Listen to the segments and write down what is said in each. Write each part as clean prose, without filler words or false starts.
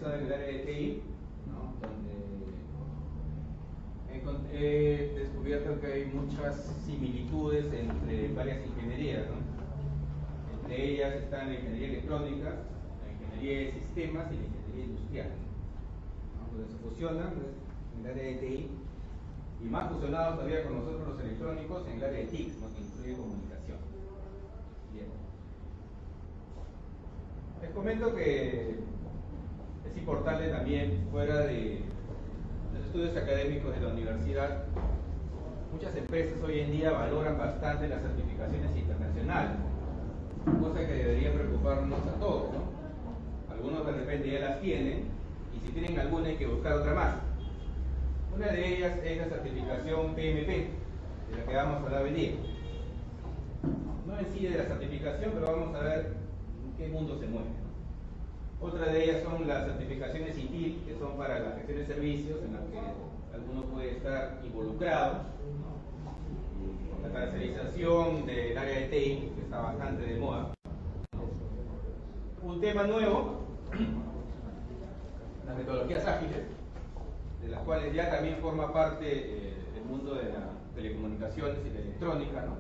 estado en el área de TI, ¿no? Donde he descubierto que hay muchas similitudes entre varias ingenierías, ¿no? Entre ellas están la ingeniería electrónica, la ingeniería de sistemas y la ingeniería industrial, ¿no? Donde se fusionan en el área de TI y más fusionados todavía con nosotros los electrónicos en el área de TIC, ¿no? Que incluye comunicación. Bien. Les comento que es importante también, fuera de los estudios académicos de la universidad, muchas empresas hoy en día valoran bastante las certificaciones internacionales, cosa que debería preocuparnos a todos, ¿no? Algunos de repente ya las tienen, y si tienen alguna hay que buscar otra más. Una de ellas es la certificación PMP, de la que vamos a hablar hoy día. No en sí de la certificación, pero vamos a ver en qué mundo se mueve, ¿no? Otra de ellas son las certificaciones ITIL, que son para la gestión de servicios, en las que alguno puede estar involucrado, ¿no? La caracterización del área de TI, que está bastante de moda. Un tema nuevo, las metodologías ágiles, de las cuales ya también forma parte el mundo de las telecomunicaciones y la electrónica, ¿no?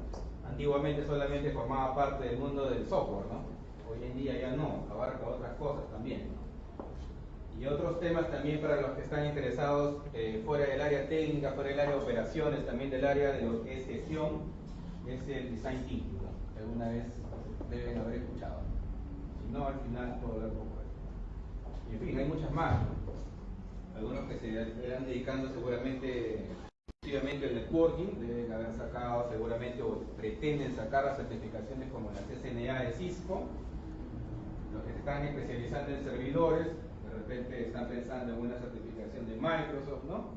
Antiguamente solamente formaba parte del mundo del software, ¿no? Hoy en día ya no, abarca otras cosas también, ¿no? Y otros temas también para los que están interesados fuera del área técnica, fuera del área de operaciones, también del área de lo que es gestión, es el design thinking, ¿no? Que alguna vez deben haber escuchado. Si no, al final puedo hablar un poco de eso. Y en fin, hay muchas más, ¿no? Algunos que se irán dedicando seguramente exclusivamente al networking, deben haber sacado seguramente o pretenden sacar las certificaciones como la CCNA de Cisco. Los que se están especializando en servidores, de repente están pensando en una certificación de Microsoft, ¿no?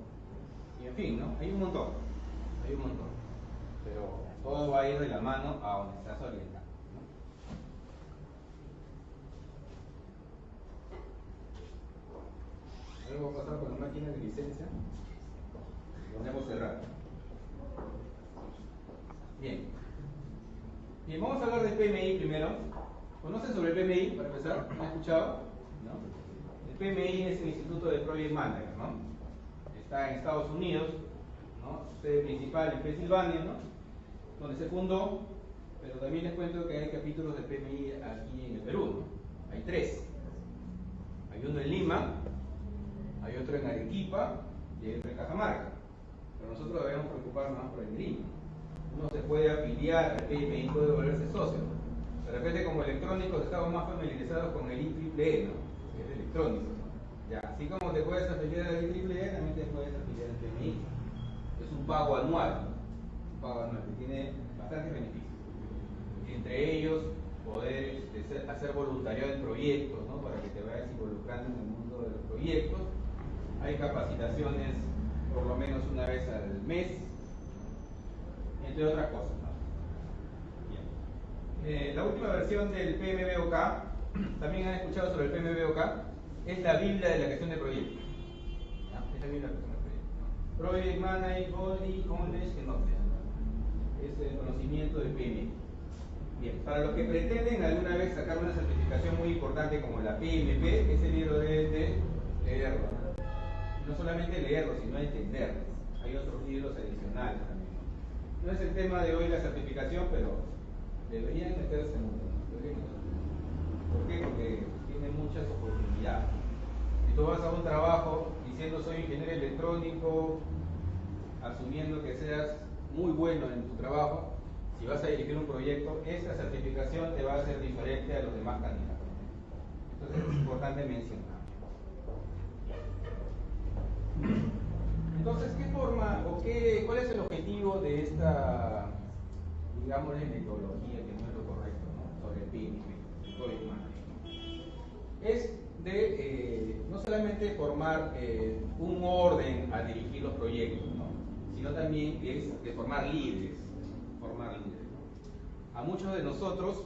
Y en fin, ¿no? Hay un montón, pero todo va a ir de la mano a donde estás orientado, ¿no? Algo va a pasar con la máquina de licencia. Ponemos cerrar. Bien. Bien, vamos a hablar del PMI primero. ¿Conocen sobre el PMI para empezar? ¿Han escuchado? ¿No? El PMI es el Instituto de Project Manager, ¿no? Está en Estados Unidos, ¿no? Su sede principal en Pensilvania, ¿no? Donde se fundó, pero también les cuento que hay capítulos del PMI aquí en el Perú, ¿no? Hay 3. Hay uno en Lima, hay otro en Arequipa y hay otro en Cajamarca. Pero nosotros debemos preocuparnos más por el de Lima. Uno se puede afiliar al PMI, puede volverse socio. De repente, como electrónicos, estamos más familiarizados con el IEEE, ¿no? Que es electrónico, ¿no? Ya, así como te puedes afiliar al IEEE, también te puedes afiliar al PMI. Es un pago anual, ¿no? Un pago anual que tiene bastantes beneficios. Entre ellos, poder hacer voluntariado en proyectos, ¿no? Para que te vayas involucrando en el mundo de los proyectos. Hay capacitaciones por lo menos una vez al mes, entre otras cosas, ¿no? Bien. La última versión del PMBOK, también han escuchado sobre el PMBOK, es la Biblia de la gestión de proyectos. ¿No? Es la Biblia de la gestión de proyectos, ¿no? Project Management, Body, Knowledge, and Knowledge. Es el conocimiento del PMI. Bien, para los que pretenden alguna vez sacar una certificación muy importante como la PMP, ese libro deben de leerlo. No solamente leerlo, sino entenderlo. Hay otros libros adicionales también, ¿no? No es el tema de hoy la certificación, pero deberían meterse en uno, ¿no? ¿Por qué? Porque tiene muchas oportunidades. Si tú vas a un trabajo diciendo soy ingeniero electrónico, asumiendo que seas muy bueno en tu trabajo, si vas a dirigir un proyecto, esa certificación te va a hacer diferente a los demás candidatos. Entonces es importante mencionar. Entonces, ¿qué forma o cuál es el objetivo de esta, digamos, metodología, que no es lo correcto, ¿no? Sobre el PMP, Project Management? Es de no solamente formar un orden a dirigir los proyectos, ¿no? Sino también es de formar líderes, ¿no? A muchos de nosotros,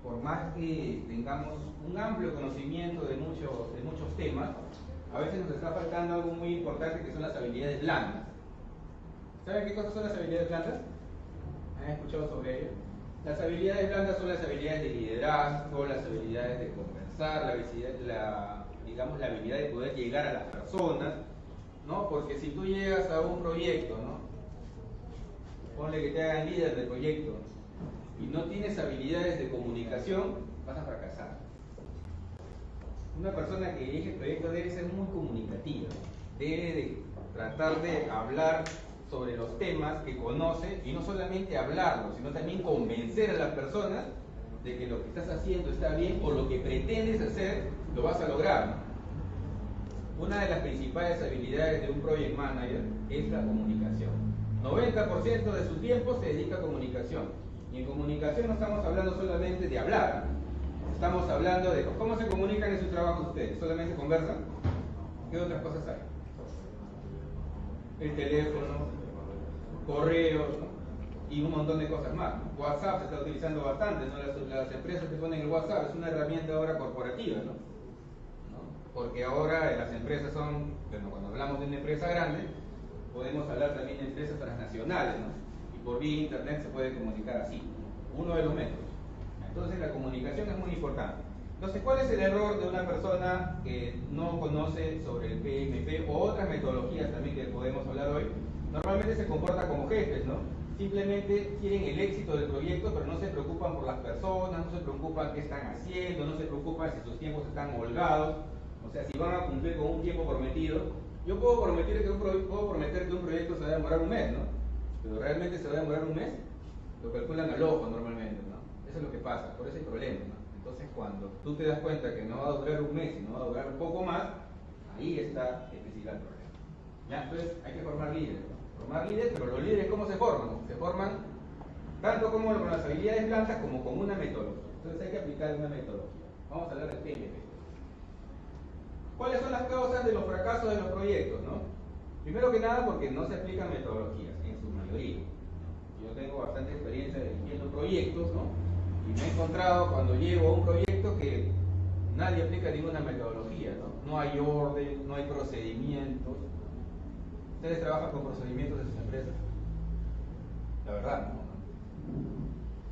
por más que tengamos un amplio conocimiento de muchos temas, a veces nos está faltando algo muy importante, que son las habilidades blandas. ¿Saben qué cosas son las habilidades blandas? ¿Han escuchado sobre ello? Las habilidades blandas son las habilidades de liderazgo, las habilidades de conversación, fracasar digamos, la habilidad de poder llegar a las personas, ¿no? Porque si tú llegas a un proyecto, ¿no? Ponle que te hagan líder del proyecto y no tienes habilidades de comunicación, vas a fracasar. Una persona que dirige el proyecto debe ser muy comunicativa, debe de tratar de hablar sobre los temas que conoce y no solamente hablarlo, sino también convencer a las personas de que lo que estás haciendo está bien o lo que pretendes hacer lo vas a lograr, ¿no? Una de las principales habilidades de un project manager es la comunicación. 90% de su tiempo se dedica a comunicación. Y en comunicación no estamos hablando solamente de hablar, ¿no? Estamos hablando de cómo se comunican en su trabajo ustedes. ¿Solamente conversan? ¿Qué otras cosas hay? El teléfono, correos, ¿no? Y un montón de cosas más. WhatsApp se está utilizando bastante, ¿no? Las empresas que ponen el WhatsApp es una herramienta ahora corporativa, ¿no? Porque ahora las empresas son, bueno, cuando hablamos de una empresa grande, podemos hablar también de empresas transnacionales, ¿no? Y por vía internet se puede comunicar así, uno de los métodos. Entonces la comunicación es muy importante. Entonces, ¿cuál es el error de una persona que no conoce sobre el PMP o otras metodologías también que podemos hablar hoy? Normalmente se comporta como jefes, ¿no? Simplemente quieren el éxito del proyecto, pero no se preocupan por las personas, no se preocupan qué están haciendo, no se preocupan si sus tiempos están holgados, o sea, si van a cumplir con un tiempo prometido. Yo puedo prometer que un proyecto se va a demorar un mes, ¿no? Pero realmente se va a demorar un mes, lo calculan al ojo normalmente, ¿no? Eso es lo que pasa, por eso hay problemas, ¿no? Entonces, cuando tú te das cuenta que no va a durar un mes y no va a durar un poco más, ahí está el principal problema. ¿Ya? Entonces, hay que formar líderes, ¿no? Formar líderes, pero los líderes, ¿cómo se forman? Se forman tanto como con las habilidades blandas como con una metodología. Entonces, hay que aplicar una metodología. Vamos a hablar del PMP. ¿Cuáles son las causas de los fracasos de los proyectos, no? Primero que nada, porque no se aplican metodologías, en su mayoría. Yo tengo bastante experiencia dirigiendo proyectos, ¿no? Y me he encontrado cuando llego a un proyecto que nadie aplica ninguna metodología, ¿no? No hay orden, no hay procedimientos. ¿Ustedes trabajan con procedimientos de sus empresas? La verdad, ¿no?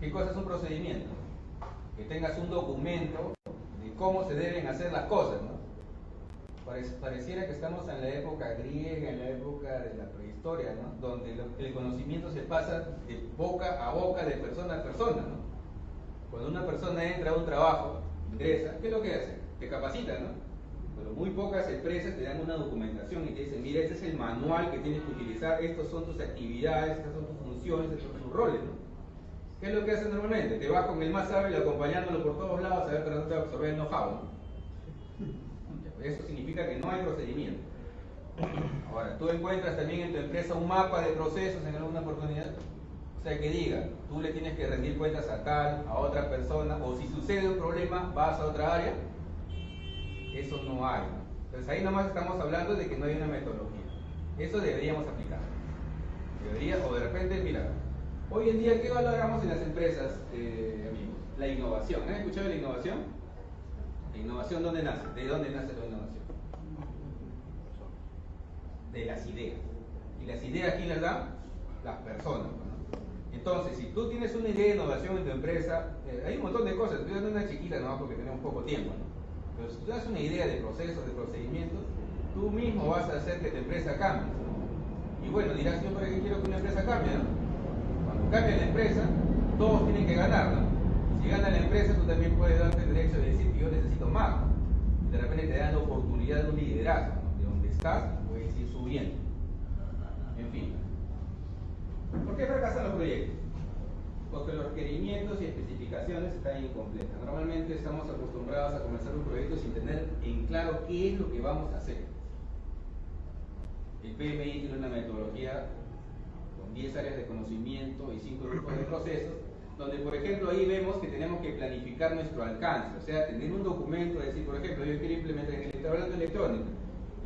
¿Qué cosa es un procedimiento? Que tengas un documento de cómo se deben hacer las cosas, ¿no? Pareciera que estamos en la época griega, en la época de la prehistoria, ¿no? Donde el conocimiento se pasa de boca a boca, de persona a persona, ¿no? Cuando una persona entra a un trabajo, ingresa, ¿qué es lo que hace? Te capacita, ¿no? Pero muy pocas empresas te dan una documentación y te dicen, mira, este es el manual que tienes que utilizar, estas son tus actividades, estas son tus funciones, estos son tus roles, ¿no? ¿Qué es lo que hacen normalmente? Te vas con el más sabio acompañándolo por todos lados a ver para no te absorber el know-how, ¿no? Eso significa que no hay procedimiento. Ahora, tú encuentras también en tu empresa un mapa de procesos en alguna oportunidad. O sea, que diga, tú le tienes que rendir cuentas a tal, a otra persona, o si sucede un problema, vas a otra área. Eso no hay, ¿no? Entonces ahí nomás estamos hablando de que no hay una metodología. Eso deberíamos aplicar. O de repente, mira, hoy en día, ¿qué valoramos en las empresas, amigos? La innovación. ¿Han escuchado de la innovación? ¿La innovación dónde nace? ¿De dónde nace la innovación? De las ideas. ¿Y las ideas quién las da? Las personas, ¿no? Entonces, si tú tienes una idea de innovación en tu empresa, hay un montón de cosas. Estoy dando una chiquita nomás porque tenemos poco tiempo, ¿no? Pero si tú das una idea de procesos, de procedimientos, tú mismo vas a hacer que tu empresa cambie. Y bueno, dirás, yo para qué quiero que una empresa cambie, ¿no? Cuando cambia la empresa, todos tienen que ganar, ¿no? Si gana la empresa, tú también puedes darte el derecho de decir que yo necesito más, ¿no? De repente te dan la oportunidad de un liderazgo, ¿no? De donde estás, puedes ir subiendo. En fin. ¿Por qué fracasan los proyectos? Porque los requerimientos y especificaciones están incompletas. Normalmente estamos acostumbrados a comenzar un proyecto sin tener en claro qué es lo que vamos a hacer. El PMI tiene una metodología con 10 áreas de conocimiento y 5 grupos de procesos, donde por ejemplo ahí vemos que tenemos que planificar nuestro alcance, o sea, tener un documento, decir, por ejemplo, yo quiero implementar en el tablero electrónico,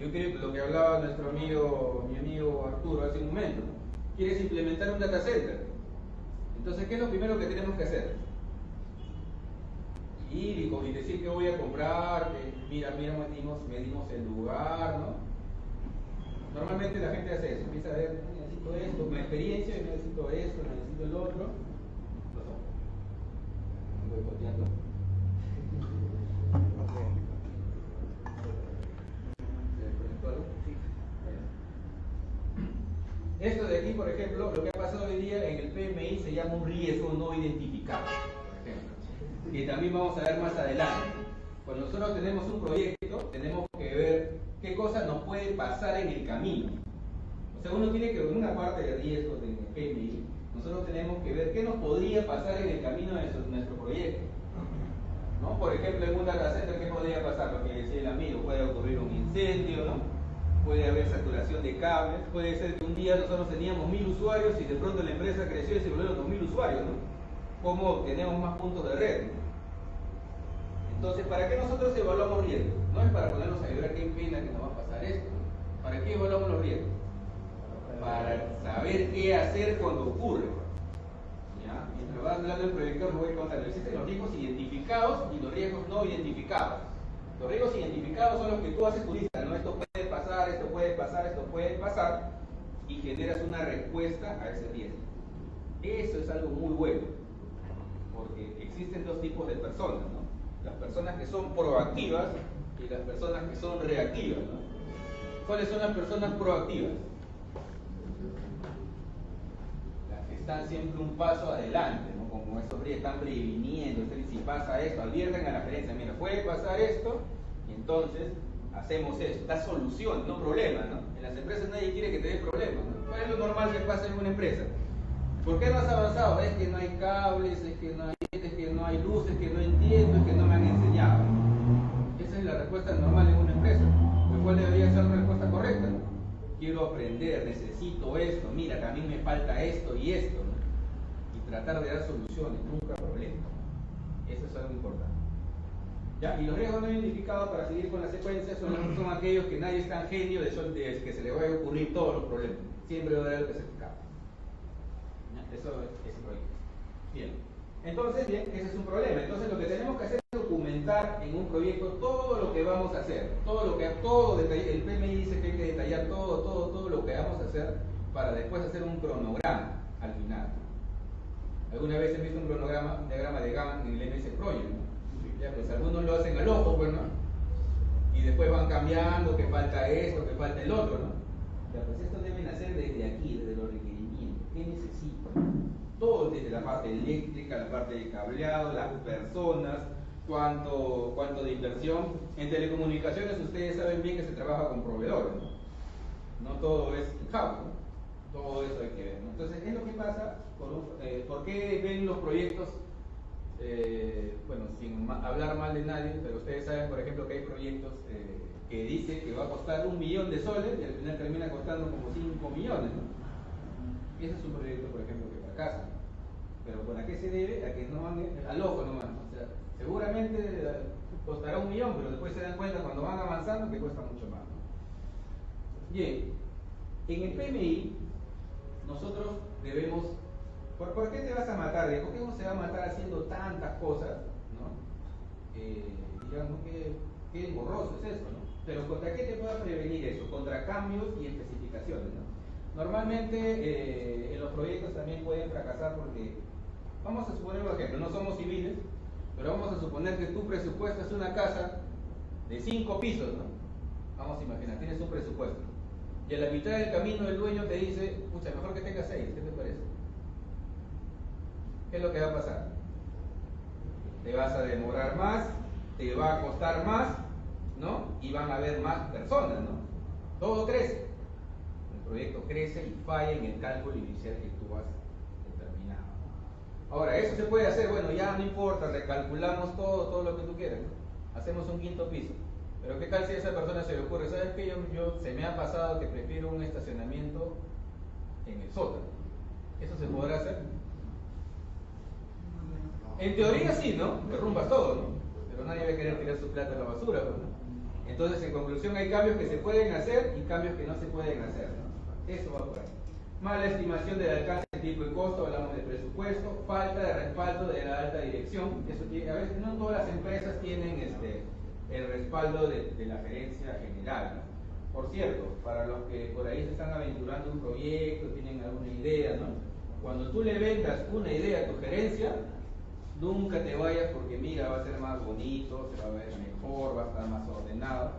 yo quiero lo que hablaba mi amigo Arturo hace un momento, quieres implementar un data center. Entonces, ¿qué es lo primero que tenemos que hacer? Ir y decir que voy a comprar, mira, medimos el lugar, ¿no? Normalmente la gente hace eso, empieza a ver, necesito esto, con experiencia, necesito esto, necesito el otro. Voy copiando. Esto de aquí, por ejemplo, lo que ha pasado hoy día en el PMI se llama un riesgo no identificado, por ejemplo, que también vamos a ver más adelante. Cuando nosotros tenemos un proyecto, tenemos que ver qué cosas nos puede pasar en el camino. O sea, uno tiene que ver una parte de riesgos en el PMI, nosotros tenemos que ver qué nos podría pasar en el camino de nuestro proyecto. ¿No? Por ejemplo, en un data center, ¿qué podría pasar? Lo que decía el amigo, puede ocurrir un incendio, ¿no? Puede haber saturación de cables, puede ser que un día nosotros teníamos 1000 usuarios y de pronto la empresa creció y se volvieron 2000 usuarios, ¿no? ¿Cómo tenemos más puntos de red? ¿No? Entonces, ¿para qué nosotros evaluamos riesgos? No es para ponernos a llorar qué pena que nos va a pasar esto, ¿no? ¿Para qué evaluamos los riesgos? Para saber qué hacer cuando ocurre. ¿Ya? Mientras va hablando el proyector, me voy contando. Existen los riesgos identificados y los riesgos no identificados. Los riesgos identificados son los que tú haces tu lista, ¿no? Esto puede pasar, esto puede pasar, esto puede pasar, y generas una respuesta a ese riesgo. Eso es algo muy bueno, porque existen dos tipos de personas, ¿no? Las personas que son proactivas y las personas que son reactivas, ¿no? ¿Cuáles son las personas proactivas? Las que están siempre un paso adelante, ¿no? Como estos están previniendo, si pasa esto, advierten a la gerencia, mira, puede pasar esto, y entonces hacemos esto, da solución, no problema, ¿no? En las empresas nadie quiere que te dé problemas, ¿no? ¿Cuál es lo normal que pasa en una empresa? ¿Por qué no has avanzado? Es que no hay cables, es que no hay luz, es que no entiendo, es que no me han enseñado. Esa es la respuesta normal en una empresa. Lo cual debería ser la respuesta correcta, ¿no? Quiero aprender, necesito esto, mira, también me falta esto y esto, ¿no? Y tratar de dar soluciones, nunca problemas. Eso es algo importante. ¿Ya? Y los riesgos no identificados, para seguir con la secuencia, son aquellos que nadie es tan genio de que se le vaya a ocurrir todos los problemas. Siempre va a haber algo que se escapa. Eso es el proyecto. Bien. Entonces, bien, ese es un problema. Entonces, lo que tenemos que hacer es documentar en un proyecto todo lo que vamos a hacer. El PMI dice que hay que detallar todo lo que vamos a hacer para después hacer un cronograma al final. ¿Alguna vez he visto un diagrama de Gantt en el MS Project? ¿No? Ya, pues algunos lo hacen al ojo, pues, ¿no? Y después van cambiando, que falta esto, que falta el otro, ¿no? Ya, pues esto deben hacer desde aquí, desde los requerimientos. ¿Qué necesito? Todo, desde la parte eléctrica, la parte de cableado, las personas, cuánto de inversión. En telecomunicaciones ustedes saben bien que se trabaja con proveedores, ¿no? No todo es in-house, ¿no? Todo eso hay que ver, ¿no? Entonces, es lo que pasa ¿por qué ven los proyectos? Bueno, sin hablar mal de nadie, pero ustedes saben, por ejemplo, que hay proyectos que dicen que va a costar 1 millón de soles y al final termina costando como 5 millones, ¿no? Ese es un proyecto, por ejemplo, que fracasa. ¿Pero por a qué se debe? A que no van al ojo nomás. O sea, seguramente costará 1 millón, pero después se dan cuenta cuando van avanzando que cuesta mucho más, ¿no? Bien, en el PMI nosotros debemos... ¿Por qué te vas a matar? ¿Por qué uno se va a matar haciendo tantas cosas? ¿No? Digamos que engorroso es eso, ¿no? Pero ¿contra qué te puede prevenir eso? Contra cambios y especificaciones, ¿no? Normalmente en los proyectos también pueden fracasar porque, vamos a suponer por ejemplo, no somos civiles, pero vamos a suponer que tu presupuesto es una casa de 5 pisos, ¿no? Vamos a imaginar, tienes un presupuesto. Y a la mitad del camino el dueño te dice, pucha, mejor que tengas 6, ¿qué te parece? ¿Qué es lo que va a pasar? Te vas a demorar más, te va a costar más, ¿no? Y van a haber más personas, ¿no? Todo crece. El proyecto crece y falla en el cálculo inicial que tú has determinado. Ahora, eso se puede hacer, bueno, ya no importa, recalculamos todo lo que tú quieras, ¿no? Hacemos un 5.º piso. Pero ¿qué tal si a esa persona se le ocurre? ¿Sabes qué? Se me ha pasado que prefiero un estacionamiento en el sótano. ¿Eso se podrá hacer? En teoría sí, ¿no? Derrumbas todo, ¿no? Pero nadie va a querer tirar su plata a la basura, ¿no? Entonces, en conclusión, hay cambios que se pueden hacer y cambios que no se pueden hacer, ¿no? Eso va por ahí. Mala estimación del alcance, tiempo y costo, hablamos de presupuesto, falta de respaldo de la alta dirección. Eso a veces no todas las empresas tienen el respaldo de la gerencia general, ¿no? Por cierto, para los que por ahí se están aventurando un proyecto, tienen alguna idea, ¿no? Cuando tú le vendas una idea a tu gerencia, nunca te vayas porque mira, va a ser más bonito, se va a ver mejor, va a estar más ordenado.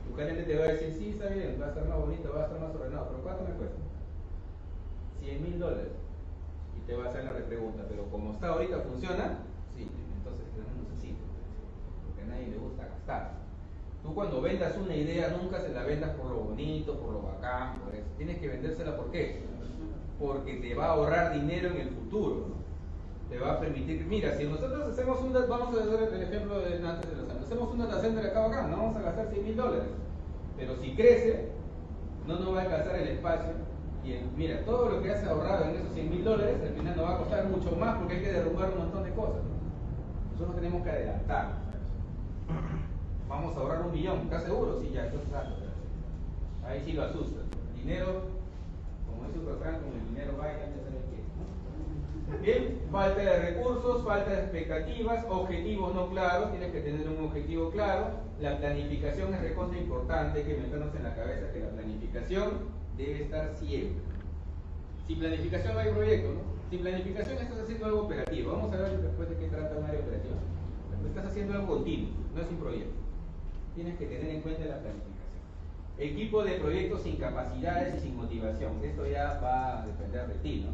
Tu gerente te va a decir, sí, está bien, va a estar más bonito, va a estar más ordenado, pero ¿cuánto me cuesta? $100.000. Y te va a hacer la repregunta, pero como está ahorita, ¿funciona? Sí, entonces no necesito, porque a nadie le gusta gastar. Tú cuando vendas una idea, nunca se la vendas por lo bonito, por lo bacán, por eso. Tienes que vendérsela, ¿por qué? Porque te va a ahorrar dinero en el futuro, ¿no? Te va a permitir, mira, si nosotros hacemos vamos a hacer el ejemplo de antes de los años, hacemos un data center acá bacán, no vamos a gastar $100.000, pero si crece, no nos va a alcanzar el espacio. Y mira, todo lo que has ahorrado en esos $100.000 al final nos va a costar mucho más porque hay que derrumbar un montón de cosas, ¿no? Nosotros tenemos que adelantar. Vamos a ahorrar $1 millón, ¿estás seguro? Sí, ya, entonces ahí sí lo asusta. Dinero, como dice un refrán, con el dinero va y ya sabe qué, ¿no? Bien, falta de recursos, falta de expectativas, objetivos no claros, tienes que tener un objetivo claro. La planificación es recontra importante, hay que meternos en la cabeza que la planificación debe estar siempre. Sin planificación no hay proyecto, ¿no? Sin planificación estás haciendo algo operativo. Vamos a ver después de qué trata un área operativa. Estás haciendo algo continuo, no es un proyecto. Tienes que tener en cuenta la planificación. Equipo de proyectos sin capacidades y sin motivación. Esto ya va a depender de ti, ¿no?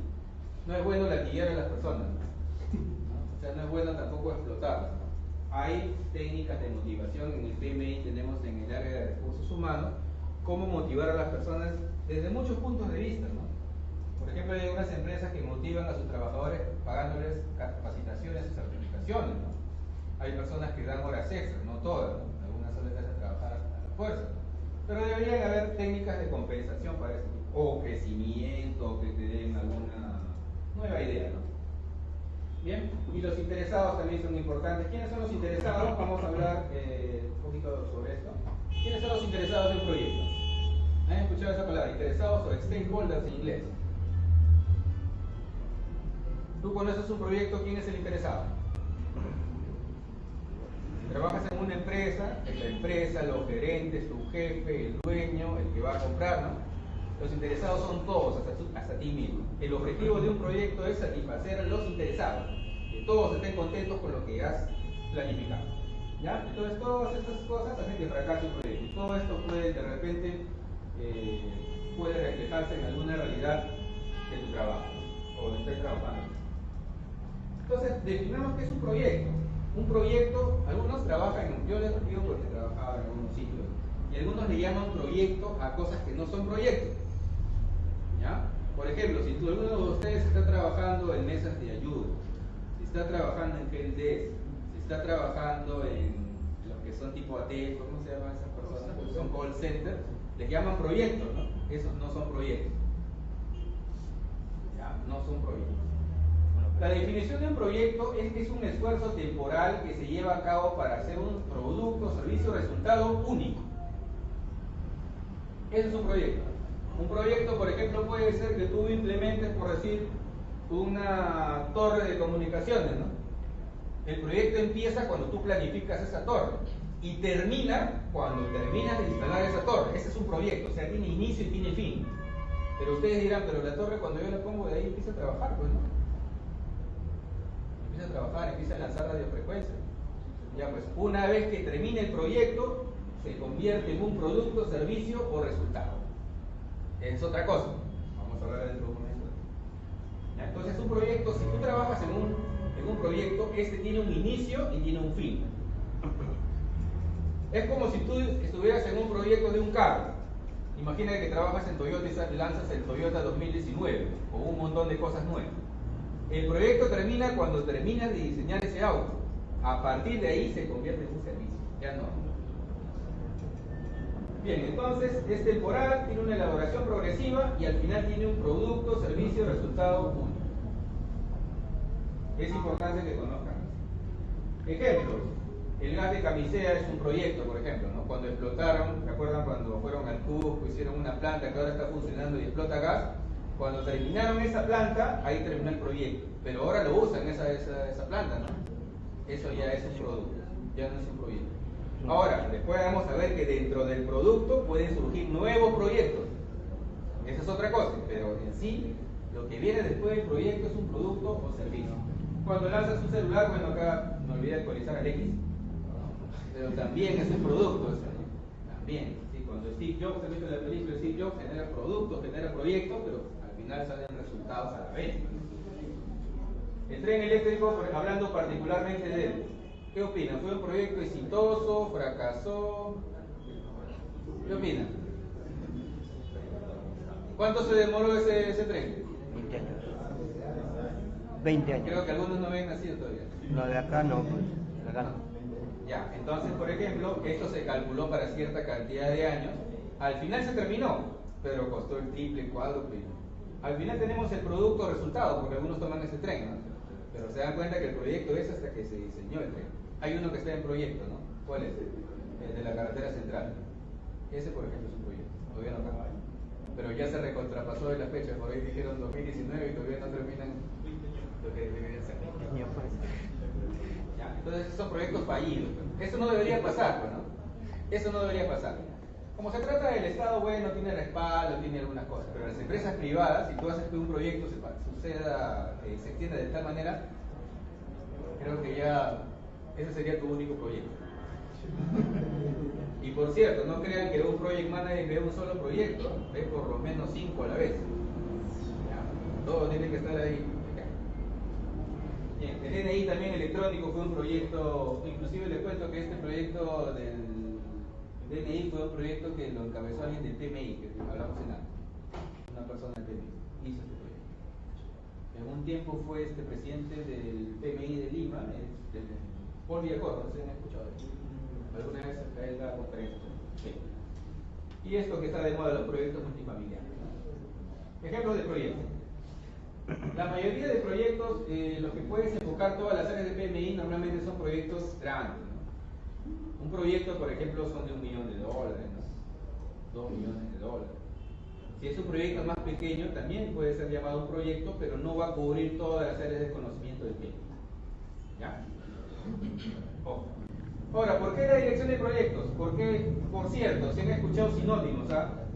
No es bueno latiguear a las personas, ¿no? O sea, no es bueno tampoco explotarlas, ¿no? Hay técnicas de motivación en el PMI, tenemos en el área de recursos humanos, cómo motivar a las personas desde muchos puntos de vista, ¿no? Por ejemplo, hay unas empresas que motivan a sus trabajadores pagándoles capacitaciones y certificaciones, ¿no? Hay personas que dan horas extras, no todas, ¿no? Algunas solo les hacen trabajar a la fuerza. Pero deberían haber técnicas de compensación para eso, o crecimiento, o que te den alguna nueva idea, ¿no? Bien, y los interesados también son importantes. ¿Quiénes son los interesados? Vamos a hablar un poquito sobre esto. ¿Quiénes son los interesados de un proyecto? ¿Han escuchado esa palabra? Interesados o stakeholders en inglés. Tú conoces un proyecto, ¿quién es el interesado? Si trabajas en una empresa, es la empresa, los gerentes, tu jefe, el dueño, el que va a comprar, ¿no? Los interesados son todos, hasta ti mismo. El objetivo de un proyecto es satisfacer a los interesados, que todos estén contentos con lo que has planificado, ¿ya? Entonces todas estas cosas hacen que fracase un proyecto. Y todo esto puede de repente puede reflejarse en alguna realidad de tu trabajo o donde estés trabajando. Entonces definamos qué es un proyecto. Un proyecto, algunos trabajan, yo les digo porque trabajaba en algunos sitios, y algunos le llaman proyecto a cosas que no son proyectos, ¿ya? Por ejemplo, si alguno de ustedes está trabajando en mesas de ayuda, si está trabajando en helpdesk, si está trabajando en los que son tipo AT, ¿cómo se llaman esas personas? Porque son call center, les llaman proyectos, ¿no? Esos no son proyectos, ¿ya? No son proyectos. La definición de un proyecto es que es un esfuerzo temporal que se lleva a cabo para hacer un producto, servicio, resultado único. Eso es un proyecto. Un proyecto, por ejemplo, puede ser que tú implementes, por decir, una torre de comunicaciones, ¿no? El proyecto empieza cuando tú planificas esa torre y termina cuando terminas de instalar esa torre. Ese es un proyecto, o sea, tiene inicio y tiene fin. Pero ustedes dirán, pero la torre cuando yo la pongo de ahí empieza a trabajar, pues, ¿no? Empieza a trabajar, empieza a lanzar radiofrecuencias. Ya pues, una vez que termine el proyecto, se convierte en un producto, servicio o resultado. Es otra cosa. Vamos a hablar dentro de un momento. ¿Ya? Entonces, un proyecto, si tú trabajas en un proyecto, este tiene un inicio y tiene un fin. Es como si tú estuvieras en un proyecto de un carro. Imagina que trabajas en Toyota y lanzas el Toyota 2019 o un montón de cosas nuevas. El proyecto termina cuando terminas de diseñar ese auto. A partir de ahí se convierte en un servicio. Ya no. Bien, entonces es temporal, tiene una elaboración progresiva y al final tiene un producto, servicio, resultado único. Es importante que conozcan. Ejemplos. El gas de Camisea es un proyecto, por ejemplo, ¿no? Cuando explotaron, ¿se acuerdan cuando fueron al Cusco, hicieron una planta que ahora está funcionando y explota gas? Cuando terminaron esa planta, ahí terminó el proyecto. Pero ahora lo usan esa planta, ¿no? Eso ya es un producto, ya no es un proyecto. Ahora, después vamos a ver que dentro del producto pueden surgir nuevos proyectos. Esa es otra cosa, pero en sí, lo que viene después del proyecto es un producto o servicio. Cuando lanzas un celular, bueno, acá me olvidé de actualizar al X, pero también es un producto, también. ¿Sí? Cuando Steve Jobs, se mete en la película, Steve Jobs genera productos, genera proyectos, pero al final final salen resultados a la vez. El tren eléctrico, hablando particularmente de él, ¿qué opinan? ¿Fue un proyecto exitoso? ¿Fracasó? ¿Qué opinan? ¿Cuánto se demoró ese tren? 20 años. 20 años. Creo que algunos no habían nacido todavía. No, de acá no, pues. De acá no. Ya, entonces, por ejemplo, esto se calculó para cierta cantidad de años. Al final se terminó, pero costó el triple, cuádruple. Al final tenemos el producto resultado, porque algunos toman ese tren, ¿no? Pero se dan cuenta que el proyecto es hasta que se diseñó el tren. Hay uno que está en proyecto, ¿no? ¿Cuál es? El de la carretera central. Ese, por ejemplo, es un proyecto. Todavía no acaba. Pero ya se recontrapasó de la fecha, por ahí dijeron 2019 y todavía no terminan lo que debería ser. Ya, entonces esos son proyectos fallidos. Eso no debería pasar, pues, ¿no? Eso no debería pasar. Como se trata del Estado, bueno, tiene respaldo, tiene algunas cosas, pero las empresas privadas, si tú haces que un proyecto suceda, se extienda de tal manera, creo que ya ese sería tu único proyecto. Y por cierto, no crean que un project manager ve un solo proyecto, ve por lo menos 5 a la vez. Ya, todo tiene que estar ahí. Bien, el DNI también electrónico fue un proyecto, inclusive les cuento que este proyecto del DNI fue un proyecto que lo encabezó alguien del PMI, que hablamos en algo. Una persona del PMI hizo este proyecto. En un tiempo fue este presidente del PMI de Lima, Paul Villacorta, no sé si han escuchado de él. ¿Alguna vez acá en la conferencia? Sí. Y esto que está de moda, los proyectos multifamiliares. Ejemplos de proyectos. La mayoría de proyectos, los que puedes enfocar todas las áreas de PMI, normalmente son proyectos grandes, ¿no? Un proyecto, por ejemplo, son de $1 millón, ¿no? $2 millones. Si es un proyecto más pequeño, también puede ser llamado un proyecto, pero no va a cubrir todas las áreas de conocimiento de PMI. ¿Ya? Ojo. Ahora, ¿por qué la dirección de proyectos? Porque, por cierto, si han escuchado sinónimos,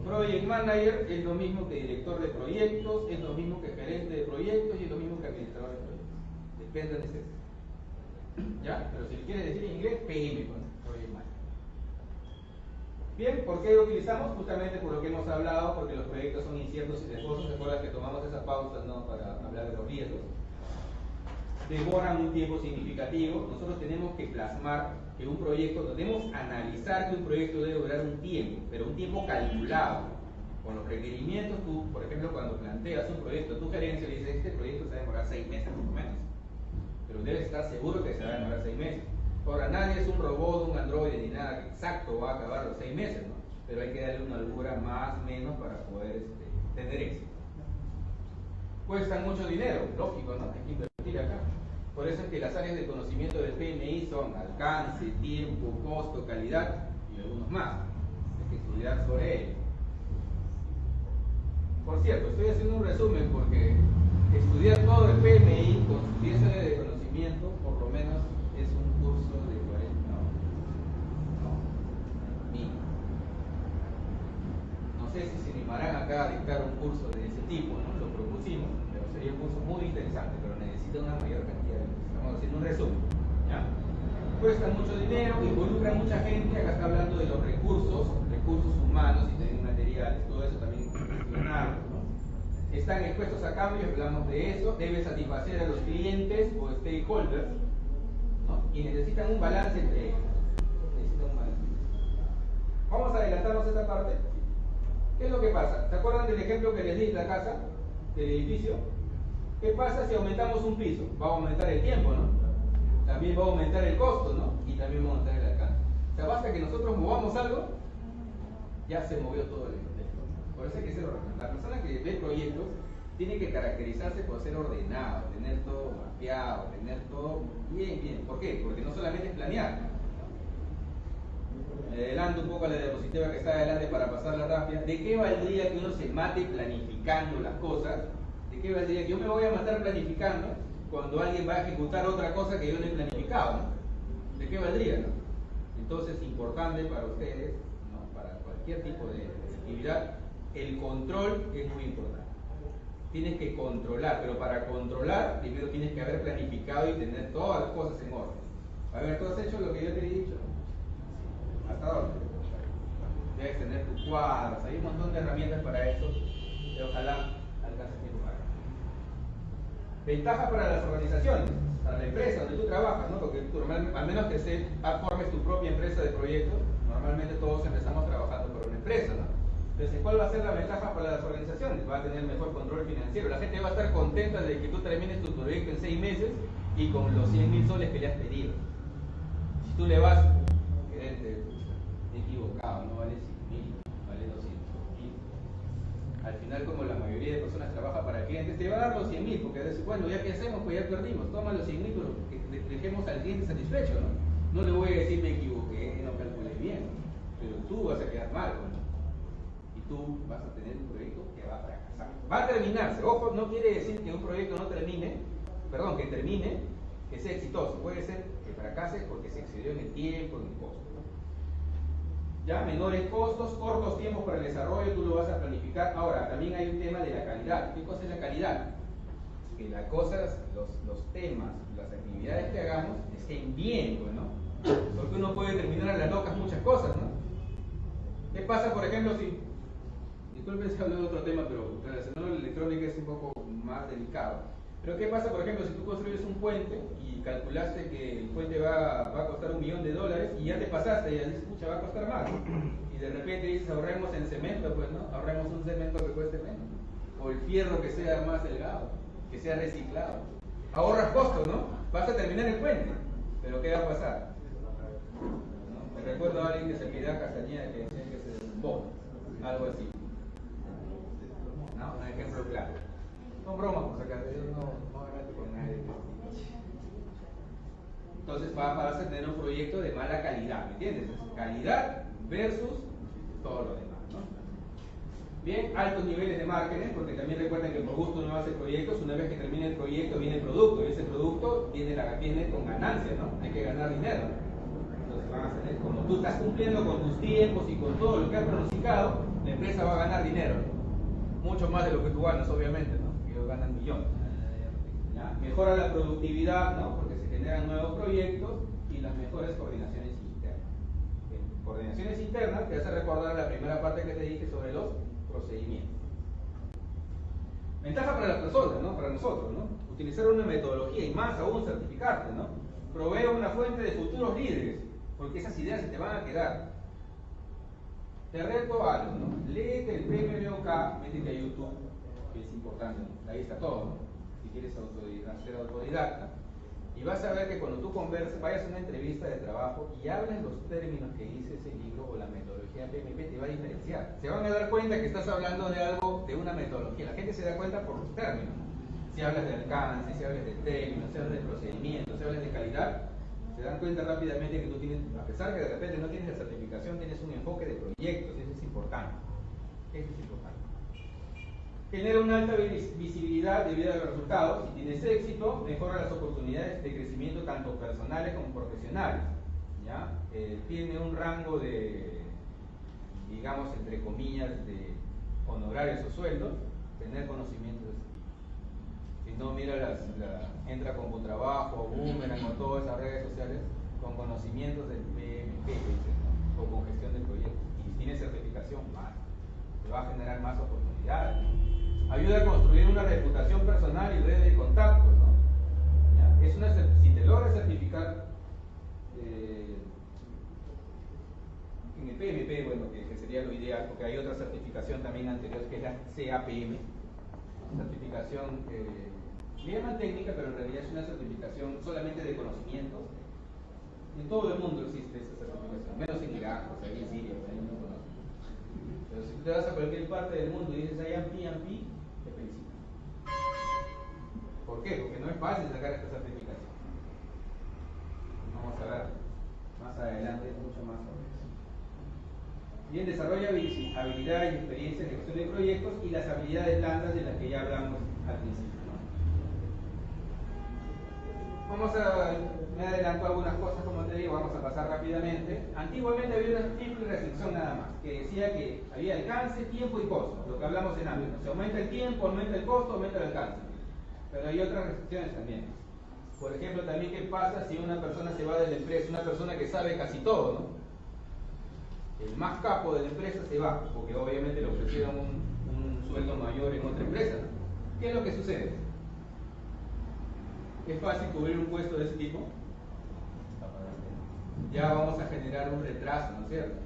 Project Manager es lo mismo que director de proyectos, es lo mismo que gerente de proyectos y es lo mismo que administrador de proyectos. Depende de ese. ¿Ya? Pero si quiere decir en inglés, PM, Project Manager. Bien, ¿por qué lo utilizamos? Justamente por lo que hemos hablado, porque los proyectos son inciertos y riesgosos. Recuerda que tomamos esa pausa, ¿no?, para hablar de los riesgos. Demoran un tiempo significativo. Nosotros tenemos que plasmar que un proyecto, debemos analizar que un proyecto debe durar un tiempo, pero un tiempo calculado. Con los requerimientos, tú, por ejemplo, cuando planteas un proyecto, tu gerencia le dice, este proyecto se va a demorar 6 meses por lo menos. Pero debes estar seguro que se va a demorar 6 meses. Ahora, nadie es un robot, un androide, ni nada que exacto va a acabar los 6 meses, ¿no? Pero hay que darle una holgura más o menos para poder tener éxito. Cuestan mucho dinero, lógico, ¿no? Hay que invertir acá. Por eso es que las áreas de conocimiento del PMI son alcance, tiempo, costo, calidad y algunos más. Hay que estudiar sobre ello. Por cierto, estoy haciendo un resumen porque estudiar todo el PMI con sus 10 áreas de conocimiento, por lo menos, es un curso de 40 horas. No, mínimo. No sé si se animarán acá a dictar un curso de ese tipo, ¿no? Lo propusimos, pero sería un curso muy interesante, pero necesita una mayor cantidad de... Estamos haciendo un resumen. ¿Ya? Cuesta mucho dinero, involucra a mucha gente. Acá está hablando de los recursos humanos y de materiales, todo eso también hay que gestionarlo, ¿no? Están expuestos a cambios, hablamos de eso. Debe satisfacer a los clientes o stakeholders, ¿no? Y necesitan un balance entre ellos. Vamos a adelantarnos esta parte. ¿Qué es lo que pasa? ¿Se acuerdan del ejemplo que les di de la casa, del edificio? ¿Qué pasa si aumentamos un piso? Va a aumentar el tiempo, ¿no? También va a aumentar el costo, ¿no? Y también va a aumentar el alcance. O sea, basta que nosotros movamos algo, ya se movió todo el contexto. Por eso hay que ser ordenado. La persona que ve proyectos tiene que caracterizarse por ser ordenado, tener todo mapeado, tener todo bien. ¿Por qué? Porque no solamente es planear. Me adelanto un poco a la diapositiva que está adelante para pasarla rápida. ¿De qué valdría que uno se mate planificando las cosas? ¿De qué valdría que yo me voy a matar planificando cuando alguien va a ejecutar otra cosa que yo no he planificado, ¿no? ¿De qué valdría, no? Entonces, importante para ustedes, ¿no?, para cualquier tipo de actividad, el control es muy importante. Tienes que controlar, pero para controlar, primero tienes que haber planificado y tener todas las cosas en orden. A ver, ¿tú has hecho lo que yo te he dicho? ¿Hasta dónde? Debes tener tus cuadros, hay un montón de herramientas para eso. Y ojalá alcanza tiempo para acá. Ventajas para las organizaciones, para la empresa donde tú trabajas, ¿no? Porque tú, al menos que formes tu propia empresa de proyectos, normalmente todos empezamos trabajando por una empresa, ¿no? Entonces, ¿cuál va a ser la ventaja para las organizaciones? Va a tener mejor control financiero. La gente va a estar contenta de que tú termines tu proyecto en 6 meses y con los 100.000 soles que le has pedido. Si tú le vas, gerente, te he equivocado, no vale 100.000, vale 200.000. Al final, como la mayoría de personas trabaja para clientes, te va a dar los 100.000, porque decir, bueno, ya que hacemos, pues ya perdimos, toma los 100.000, pero que dejemos al cliente satisfecho, ¿no? No le voy a decir me equivoqué, no calculé bien, pero tú vas a quedar mal, ¿no? Y tú vas a tener un proyecto que va a fracasar. Va a terminarse, ojo, no quiere decir que un proyecto no termine, perdón, que termine, que sea exitoso, puede ser que fracase porque se excedió en el tiempo, en el costo. Ya, menores costos, cortos tiempos para el desarrollo, tú lo vas a planificar. Ahora, también hay un tema de la calidad. ¿Qué cosa es la calidad? Que las cosas, los temas, las actividades que hagamos estén bien, ¿no? Porque uno puede terminar a las locas muchas cosas, ¿no? ¿Qué pasa, por ejemplo, si... Disculpen si hablo de otro tema, pero relacionado a la electrónica es un poco más delicado. Pero ¿qué pasa, por ejemplo, si tú construyes un puente y calculaste que el puente va a costar $1.000.000 y ya te pasaste y ya dices, pucha, va a costar más? Y de repente dices, ahorremos en cemento, pues no, ahorremos un cemento que cueste menos. O el fierro que sea más delgado, que sea reciclado. Ahorras costos, ¿no? Vas a terminar el puente, pero ¿qué va a pasar? ¿No? Me recuerdo a alguien que se pidía a Castañeda que decía que se desbombó, algo así. ¿No? Un ejemplo claro. Son bromas, por si acaso, yo no me meto con nadie. Entonces vas a tener un proyecto de mala calidad, ¿me entiendes? Calidad versus todo lo demás, ¿no? Bien, altos niveles de márgenes, porque también recuerden que por gusto uno hace proyectos, una vez que termina el proyecto viene el producto, y ese producto viene con ganancia, ¿no? Hay que ganar dinero. Entonces van a tener, como tú estás cumpliendo con tus tiempos y con todo lo que has pronosticado, la empresa va a ganar dinero, ¿no? Mucho más de lo que tú ganas, obviamente, ¿no? Ellos ganan millones. ¿Ya? Mejora la productividad, ¿no? Porque se generan nuevos proyectos y las mejores coordinaciones internas. Coordinaciones internas te hace recordar la primera parte que te dije sobre los procedimientos. Ventaja para las personas, ¿no? Para nosotros, ¿no? Utilizar una metodología y más aún certificarte, ¿no? Provee una fuente de futuros líderes, porque esas ideas se te van a quedar. Te reto algo, ¿no? Léete el premio BOK, métete a YouTube, que es importante, ¿no? Ahí está todo, ¿no? Si quieres ser autodidacta. Y vas a ver que cuando tú converses, vayas a una entrevista de trabajo y hables los términos que dice ese libro o la metodología PMP, te va a diferenciar. Se van a dar cuenta que estás hablando de algo, de una metodología. La gente se da cuenta por los términos. Si hablas de alcance, si hablas de términos, si hablas de procedimientos, si hablas de calidad, se dan cuenta rápidamente que tú tienes, a pesar que de repente no tienes la certificación, tienes un enfoque de proyectos. Eso es importante. Eso es importante. Genera una alta visibilidad debido a los resultados. Si tienes éxito, mejora las oportunidades de crecimiento tanto personales como profesionales. ¿Ya? Tiene un rango de, digamos, entre comillas, de honorarios o sueldos, tener conocimientos. Si no, mira, entra con Computrabajo, Boomerang o todas esas redes sociales con conocimientos del PMP, ¿no? O con gestión de proyectos. Y si tienes certificación, más. Te va a generar más oportunidades. Ayuda a construir una reputación personal y red de contactos, ¿no? ¿Ya? Si te logras certificar en el PMP, bueno, que sería lo ideal, porque hay otra certificación también anterior que es la CAPM, certificación le llaman técnica, pero en realidad es una certificación solamente de conocimientos. En todo el mundo existe esa certificación, menos en Irak, o sea, en Siria, ahí no conocen. Pero si te vas a cualquier parte del mundo y dices IAMP, te felicitan. ¿Por qué? Porque no es fácil sacar esta certificación. Vamos a ver más adelante mucho más sobre eso. Bien, desarrolla habilidades y experiencias en gestión de proyectos y las habilidades blandas de las que ya hablamos al principio, ¿no? Me adelanto algunas cosas, como te digo, vamos a pasar rápidamente. Antiguamente había una simple restricción nada más, que decía que había alcance, tiempo y costo, lo que hablamos en ámbito. Si aumenta el tiempo, aumenta el costo, aumenta el alcance. Pero hay otras restricciones también. Por ejemplo, también qué pasa si una persona se va de la empresa, una persona que sabe casi todo, ¿no? El más capo de la empresa se va, porque obviamente le ofrecieron un sueldo mayor en otra empresa, ¿no? ¿Qué es lo que sucede? ¿Es fácil cubrir un puesto de ese tipo? Ya vamos a generar un retraso, ¿no es cierto?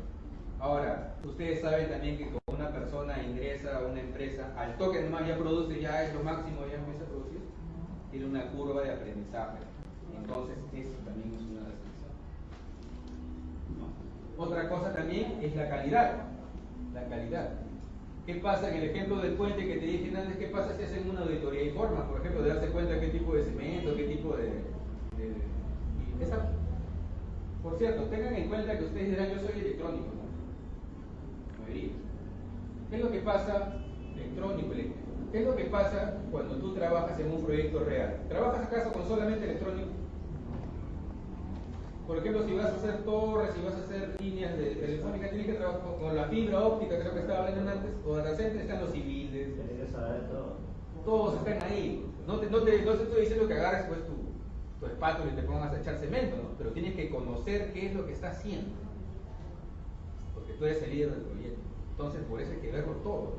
Ahora, ustedes saben también que cuando una persona ingresa a una empresa, al toque nomás ya produce, ya es lo máximo, ya empieza a producir, tiene una curva de aprendizaje. Entonces, eso también es una restricción. ¿No? Otra cosa también es la calidad. La calidad. ¿Qué pasa en el ejemplo del puente que te dije antes? ¿Qué pasa si hacen una auditoría y forma, por ejemplo, de darse cuenta qué tipo de cemento, qué tipo y esa, por cierto, tengan en cuenta que ustedes dirán, yo soy electrónico, ¿no? Mayoría. ¿Qué es lo que pasa? Electrónico, eléctrico. ¿Qué es lo que pasa cuando tú trabajas en un proyecto real? ¿Trabajas acaso con solamente electrónico? Por ejemplo, si vas a hacer torres, si vas a hacer líneas de telefónica, tienes que trabajar con la fibra óptica, creo que estaba hablando antes, o de repente están los civiles. Tienes que saber todo. Todos están ahí. No te estoy diciendo que agarres pues tu espátula y te pongas a echar cemento, ¿no? Pero tienes que conocer qué es lo que está haciendo. Porque tú eres el líder del proyecto. Entonces, por eso hay que verlo todo.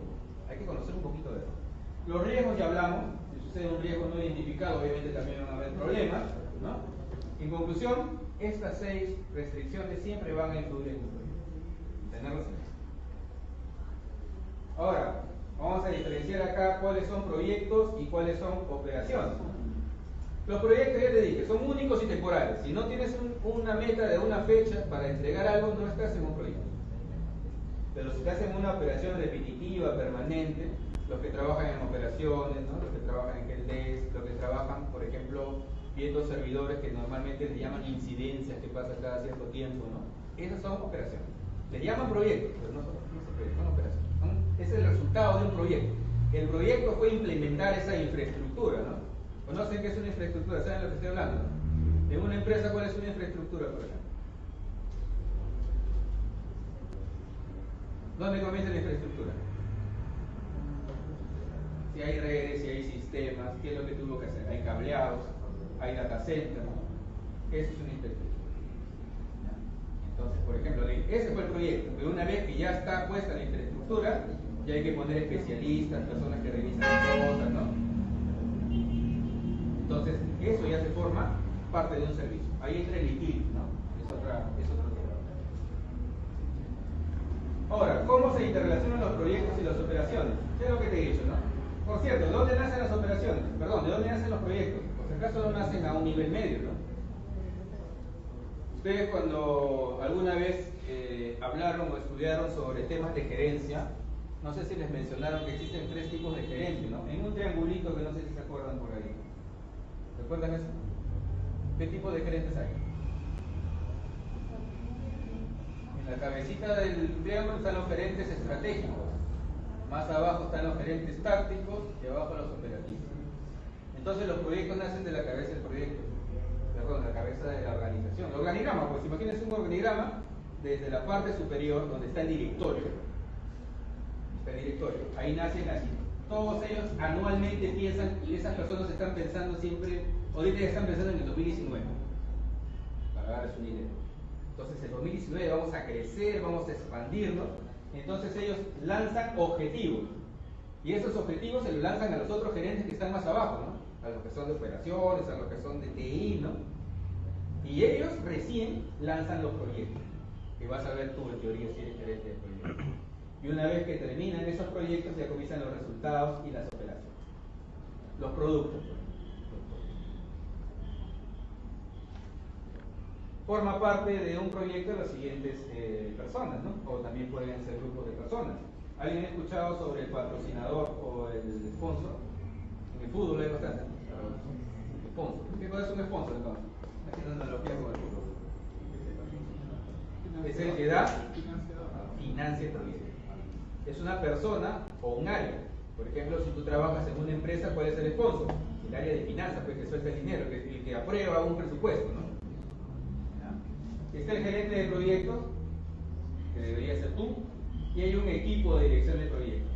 Hay que conocer un poquito de eso. Los riesgos ya hablamos. Si sucede un riesgo no identificado, obviamente también van a haber problemas, ¿no? En conclusión, estas 6 restricciones siempre van a influir en tu proyecto. Tenerlas en mente. Ahora, vamos a diferenciar acá cuáles son proyectos y cuáles son operaciones. Los proyectos, ya te dije, son únicos y temporales. Si no tienes una meta de una fecha para entregar algo, no estás en un proyecto. Pero si estás en una operación repetitiva, permanente, los que trabajan en operaciones, ¿no? Los que trabajan en el desk, los que trabajan, por ejemplo, viendo servidores que normalmente les llaman incidencias que pasan cada cierto tiempo, ¿no? Esas son operaciones. Les llaman proyectos, pero no son proyectos, son operaciones. Es el resultado de un proyecto. El proyecto fue implementar esa infraestructura, ¿no? ¿Conocen qué es una infraestructura? ¿Saben lo que estoy hablando? ¿No? En una empresa, ¿cuál es una infraestructura, por ejemplo? ¿Dónde comienza la infraestructura? Si hay redes, si hay sistemas, ¿qué es lo que tuvo que hacer? Hay cableados, hay data centers, ¿no? Eso es una infraestructura. Entonces, por ejemplo, ese fue el proyecto, pero una vez que ya está puesta la infraestructura, ya hay que poner especialistas, personas que revisan las cosas, ¿no? Entonces, eso ya se forma parte de un servicio. Ahí entra el litigio, ¿no? Es otro tema. Ahora, ¿cómo se interrelacionan los proyectos y las operaciones? ¿Qué es lo que te he dicho, no? Por cierto, ¿de dónde nacen las operaciones? Perdón, ¿de dónde nacen los proyectos? Por si acaso no nacen a un nivel medio, ¿no? Ustedes cuando alguna vez hablaron o estudiaron sobre temas de gerencia, no sé si les mencionaron que existen 3 tipos de gerencia, ¿no? En un triangulito que no sé si se acuerdan por ahí. ¿Recuerdan eso? ¿Qué tipo de gerentes hay? En la cabecita del triángulo están los gerentes estratégicos, más abajo están los gerentes tácticos y abajo los operativos. Entonces los proyectos nacen de la cabeza del proyecto, perdón, la cabeza de la organización. El organigrama, pues imagínense un organigrama desde la parte superior donde está el directorio. Ahí nacen así. Todos ellos anualmente piensan, y esas personas están pensando siempre, ahorita ya están pensando en el 2019, para darles una idea. Entonces en 2019 vamos a crecer, vamos a expandirnos, entonces ellos lanzan objetivos, y esos objetivos se los lanzan a los otros gerentes que están más abajo, ¿no? A los que son de operaciones, a los que son de TI, ¿no? Y ellos recién lanzan los proyectos, que vas a ver tú en teoría si eres gerente de proyectos. Y una vez que terminan esos proyectos ya comienzan los resultados y las operaciones. Los productos. Forma parte de un proyecto las siguientes personas, ¿no? O también pueden ser grupos de personas. ¿Alguien ha escuchado sobre el patrocinador o el sponsor? En el fútbol hay bastante. Sponsor. ¿Qué cosa es un sponsor entonces? Aquí no lo pierdo con el fútbol. Es el que da, financia el proyecto. Es una persona o un área. Por ejemplo, si tú trabajas en una empresa, ¿cuál es el sponsor? El área de finanzas, pues que suelta el dinero, el que aprueba un presupuesto, ¿no? ¿Ya? Está el gerente de proyectos, que debería ser tú, y hay un equipo de dirección de proyectos.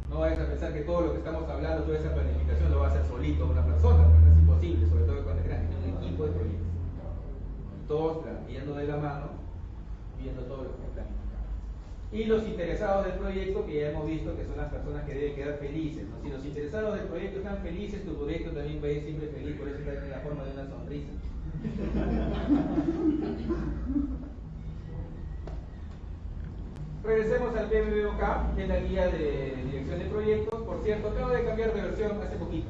No vayas a pensar que todo lo que estamos hablando, toda esa planificación lo va a hacer solito una persona, no es imposible, sobre todo cuando es grande, es un equipo de proyectos. Todos yendo de la mano, viendo todo lo que planificamos. Y los interesados del proyecto, que ya hemos visto que son las personas que deben quedar felices, ¿no? Si los interesados del proyecto están felices, tu proyecto también va a ir siempre feliz, por eso está en la forma de una sonrisa. Regresemos al PMBOK, que es la guía de dirección de proyectos. Por cierto, acabo de cambiar de versión hace poquito.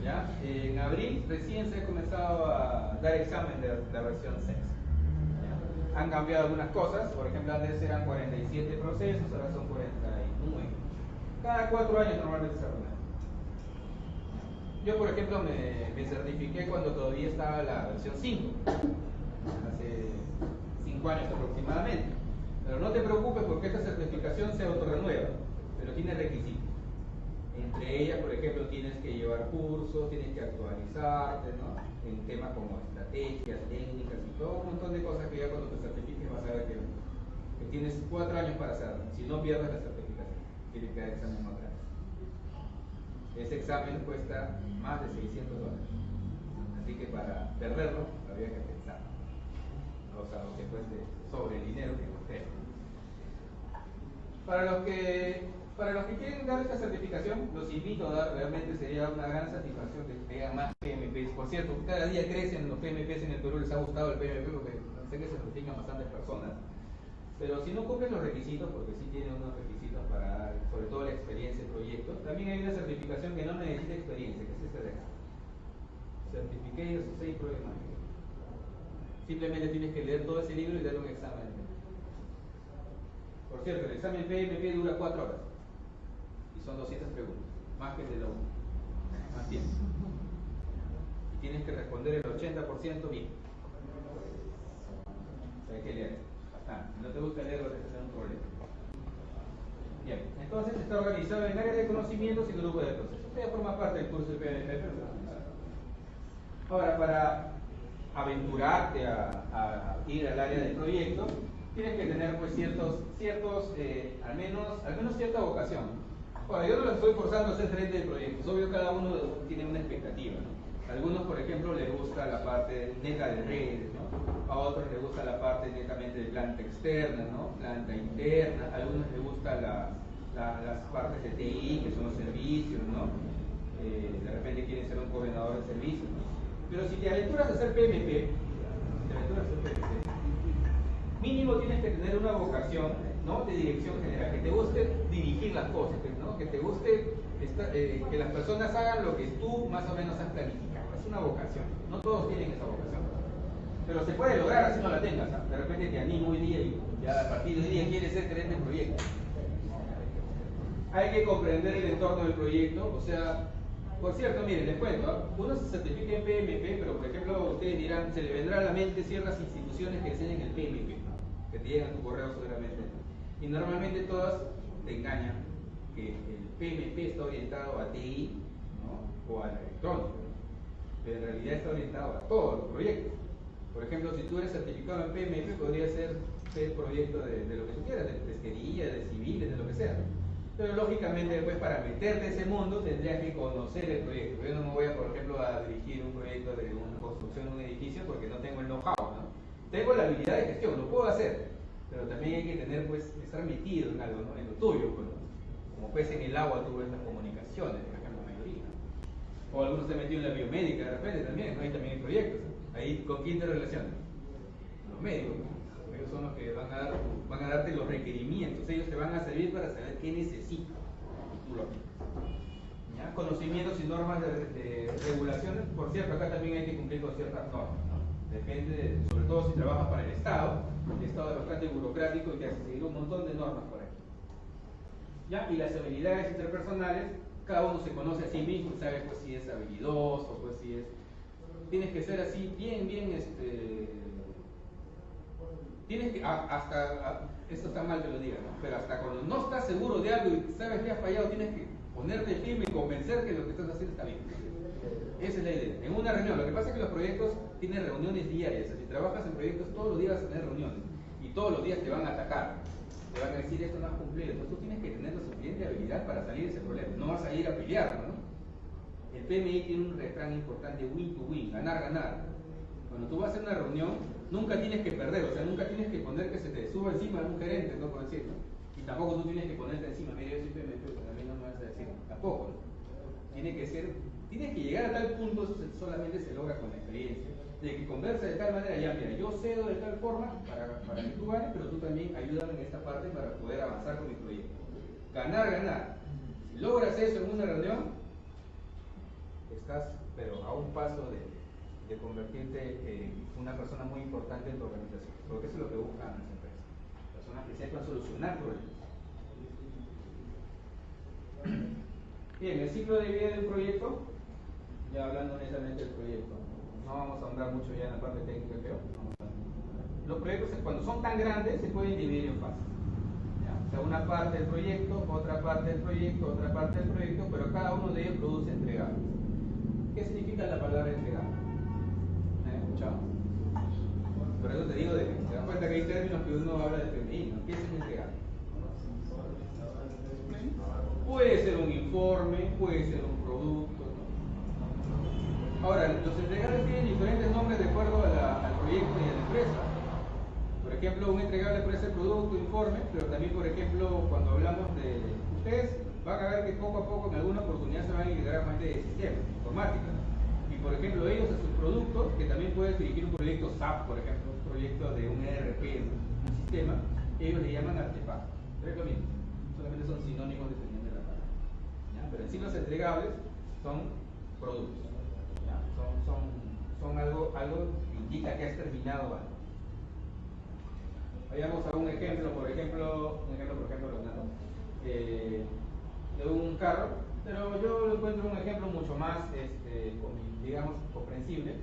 ¿Ya? En abril recién se ha comenzado a dar examen de la versión 6. ¿Ya? Han cambiado algunas cosas, por ejemplo, antes eran 47 procesos, ahora son 49. Cada 4 años normalmente se renuevan. Yo, por ejemplo, me certifiqué cuando todavía estaba la versión 5, hace 5 años aproximadamente. Pero no te preocupes porque esta certificación se autorrenueva, pero tiene requisitos. Entre ellas, por ejemplo, tienes que llevar cursos, tienes que actualizarte, ¿no? En temas como estrategias, técnicas y todo un montón de cosas que ya cuando te certifiques vas a ver que tienes 4 años para hacerlo. Si no pierdes la certificación, tienes que dar examen más grande. Ese examen cuesta más de $600. Así que para perderlo había que pensar. O sea, lo que cueste sobre el dinero que costé. Para los que quieren dar esta certificación, los invito a dar, realmente sería una gran satisfacción que tengan más PMPs. Por cierto, cada día crecen los PMPs en el Perú, les ha gustado el PMP porque sé que se certifican bastantes personas. Pero si no cumplen los requisitos, porque sí tienen unos requisitos para dar, sobre todo la experiencia en proyectos, también hay una certificación que no necesita experiencia, que es esta de acá. Certificate of Safe Project Management. Simplemente tienes que leer todo ese libro y dar un examen. Por cierto, el examen PMP dura 4 horas y son 200 preguntas, más que el de la 1, más tiempo. Y tienes que responder el 80% bien. O sea, hay que leer bastante. Si no te gusta leer, vas a tener un problema. Bien, entonces está organizado en áreas de conocimientos y grupo de procesos. Esto ya forma parte del curso de PMP, pero ahora, para aventurarte a ir al área del proyecto, tienes que tener pues al menos cierta vocación. Ahora, yo no los estoy forzando a ser gerente de proyectos, obvio cada uno tiene una expectativa, ¿no? Algunos, por ejemplo, les gusta la parte neta de redes, ¿no? A otros les gusta la parte netamente de planta externa, ¿no? Planta interna, a algunos les gusta las partes de TI, que son los servicios, ¿no? De repente quieren ser un coordinador de servicios, ¿no? Pero si te aventuras a hacer PMP, mínimo tienes que tener una vocación, ¿no? De dirección general, que te guste dirigir las cosas, ¿no? Que te guste que las personas hagan lo que tú más o menos has planificado. Es una vocación, no todos tienen esa vocación, pero se puede lograr así no la tengas, ¿no? De repente te animo hoy día y ya a partir de hoy día quieres ser gerente de proyecto. Hay que comprender el entorno del proyecto, o sea, por cierto, miren, les cuento, uno se certifica en PMP, pero por ejemplo ustedes dirán, se le vendrá a la mente ciertas instituciones que enseñan el PMP, que te llegan a tu correo seguramente, y normalmente todas te engañan que el PMP está orientado a TI, ¿no? O a la electrónica, pero en realidad está orientado a todos los proyectos. Por ejemplo, si tú eres certificado en PMP, podría ser proyecto de lo que tú quieras, de pesquería, de civiles, de lo que sea. Pero lógicamente después para meterte a ese mundo tendrías que conocer el proyecto. Yo no me voy a, por ejemplo, a dirigir un proyecto de una construcción de un edificio porque no tengo el know-how, ¿no? Tengo la habilidad de gestión, lo puedo hacer, pero también hay que tener, pues, estar metido en algo, ¿no? En lo tuyo, pues, como pez en el agua tú ves las comunicaciones, por ejemplo, la mayoría. O algunos se han metido en la biomédica de repente también, ¿no? Ahí también hay proyectos, ¿no? Ahí, ¿con quién te relacionas? Los médicos, ¿no? Ellos son los que van a darte los requerimientos, ellos te van a servir para saber qué necesitas y tú lo aplicas. ¿Ya? Conocimientos y normas de regulaciones, por cierto, acá también hay que cumplir con ciertas normas, ¿no? Depende, sobre todo si trabajas para el Estado es bastante burocrático y te hace seguir un montón de normas por ahí. ¿Ya? Y las habilidades interpersonales, cada uno se conoce a sí mismo, sabe pues si es habilidoso, pues si es... Tienes que ser así bien, tienes que, esto está mal que lo diga, ¿no? Pero hasta cuando no estás seguro de algo y sabes que has fallado, tienes que ponerte firme y convencer que lo que estás haciendo está bien. Esa es la idea. En una reunión, lo que pasa es que los proyectos tienen reuniones diarias. Si trabajas en proyectos, todos los días vas a tener reuniones. Y todos los días te van a atacar. Te van a decir, esto no has cumplido. Entonces tú tienes que tener la suficiente habilidad para salir de ese problema. No vas a ir a pelear, ¿no? El PMI tiene un refrán importante, win to win, ganar, ganar. Cuando tú vas a una reunión, Nunca tienes que perder, o sea, nunca tienes que poner que se te suba encima un gerente, ¿no? Por decirlo. Y tampoco tú tienes que ponerte encima, mira, yo soy PMP, pero a mí no me vas a decir, tampoco, ¿no? Tienes que llegar a tal punto, eso solamente se logra con la experiencia, de que conversa de tal manera, ya, mira, yo cedo de tal forma para que tú ganes, pero tú también ayúdame en esta parte para poder avanzar con mi proyecto. Ganar, ganar. Si logras eso en una reunión, estás, pero a un paso de convertirte en una persona muy importante en tu organización, porque eso es lo que buscan las empresas, personas que sepan solucionar problemas. Bien, el ciclo de vida de un proyecto, ya hablando netamente del proyecto, no vamos a ahondar mucho ya en la parte técnica, creo. Los proyectos, cuando son tan grandes, se pueden dividir en fases. ¿Ya? O sea, una parte del proyecto, otra parte del proyecto, otra parte del proyecto, pero cada uno de ellos produce entregables. ¿Qué significa la palabra entregable? ¿Me has escuchado? Por eso te digo, te das cuenta que hay términos que uno habla de PMI, ¿no? ¿Qué es un entregable? Puede ser un informe, puede ser un producto, ¿no? Ahora, los entregables tienen diferentes nombres de acuerdo al proyecto y a la empresa. Por ejemplo, un entregable puede ser producto, informe, pero también, por ejemplo, cuando hablamos de... Ustedes van a ver que poco a poco en alguna oportunidad se van a integrar a parte de sistemas, informática, ¿no? Y por ejemplo, ellos a sus productos, que también pueden dirigir un proyecto SAP, por ejemplo, un proyecto de un ERP, un sistema, ellos le llaman artefacto. Es lo mismo, solamente son sinónimos dependiendo de la palabra. ¿Ya? Pero en sí los entregables son productos. ¿Ya? Son algo que indica que has terminado algo. Vayamos a un ejemplo, por ejemplo, Leonardo, de un carro, pero yo encuentro un ejemplo mucho más, digamos, comprensible.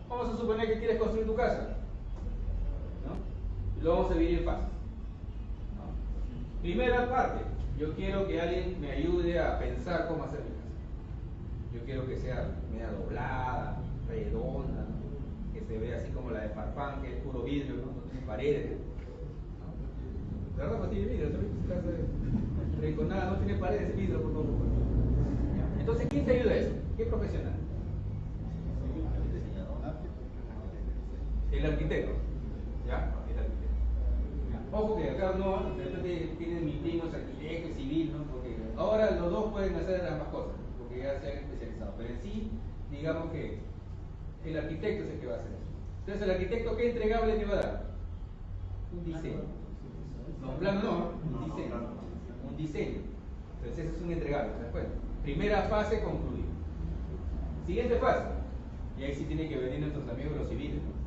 Vamos a suponer que quieres construir tu casa, ¿no? Y lo vamos a dividir en fases, ¿no? Primera parte, yo quiero que alguien me ayude a pensar cómo hacer mi casa. Yo quiero que sea media doblada, redonda, ¿no? Que se vea así como la de Farfán, que es puro vidrio, ¿no? No tiene paredes, ¿no? La verdad no tiene vidrio, no tiene paredes, vidrio por todo. Entonces, ¿quién te ayuda a eso? ¿Qué profesional? El arquitecto. ¿Ya? El arquitecto. Ojo que acá no, de repente tienen mis primos arquitectos, civil, ¿no? Porque ahora los dos pueden hacer ambas cosas, porque ya se han especializado. Pero en sí, digamos que el arquitecto es el que va a hacer eso. Entonces, ¿el arquitecto qué entregable te va a dar? Un diseño. No, un plano no, un diseño. Un diseño. Entonces, ese es un entregable, ¿te das cuenta? Primera fase concluida. Siguiente fase. Y ahí sí tiene que venir nuestros amigos los civiles, ¿no?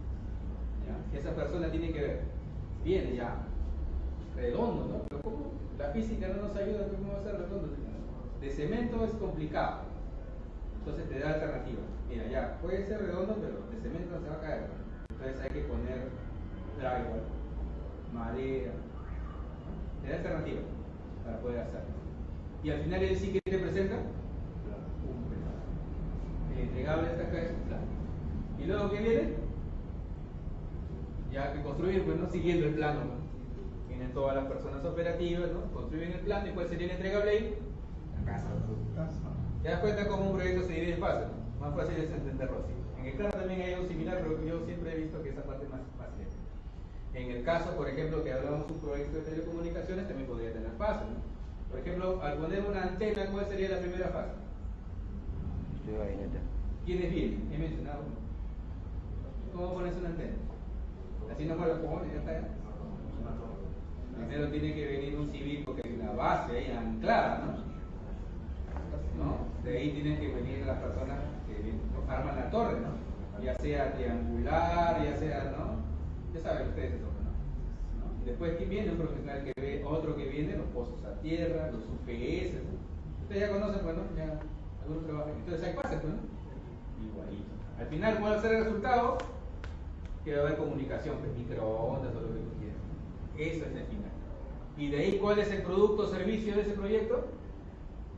¿Ya? Esa persona tiene que ver. Viene ya redondo, ¿no? Pero ¿cómo? La física no nos ayuda, ¿cómo va a ser redondo? De cemento es complicado. Entonces te da alternativa. Mira, ya, puede ser redondo, pero de cemento no se va a caer, ¿no? Entonces hay que poner drywall, madera, ¿no? Te da alternativa para poder hacerlo. Y al final él sí que te presenta un plano. El entregable hasta acá es un plano. Y luego, ¿qué viene? Ya que construir, pues no siguiendo el plano, ¿no? Vienen todas las personas operativas, ¿no? Construyen el plano y cuál sería el entregable ahí, la casa. ¿Te das cuenta cómo un proyecto se divide en fases? Más fácil es entenderlo así. En el carro también hay algo similar, pero yo siempre he visto que esa parte es más fácil. En el caso, por ejemplo, que hablamos de un proyecto de telecomunicaciones, también podría tener fases, ¿no? Por ejemplo, al poner una antena, ¿cuál sería la primera fase? Estoy gabinete. ¿Quiénes vienen? He mencionado. ¿Cómo pones una antena? Así nomás la pones, ya está. Primero tiene que venir un civil porque hay una base ahí anclada, ¿no? De ahí tienen que venir las personas que arman la torre, ¿no? Ya sea triangular, ya sea, ¿no? Ya saben ustedes eso, ¿no? Y después que viene un profesional que ve, otro que viene, los pozos a tierra, los UPS, ¿no? Ustedes ya conocen, pues, ¿no? Ya algunos trabajan. Entonces hay fases, ¿no? Igualito. Al final, ¿cuál va a ser el resultado? Que va a haber comunicación, pues, microondas o lo que tú quieras. Eso es el final. Y de ahí, ¿cuál es el producto o servicio de ese proyecto?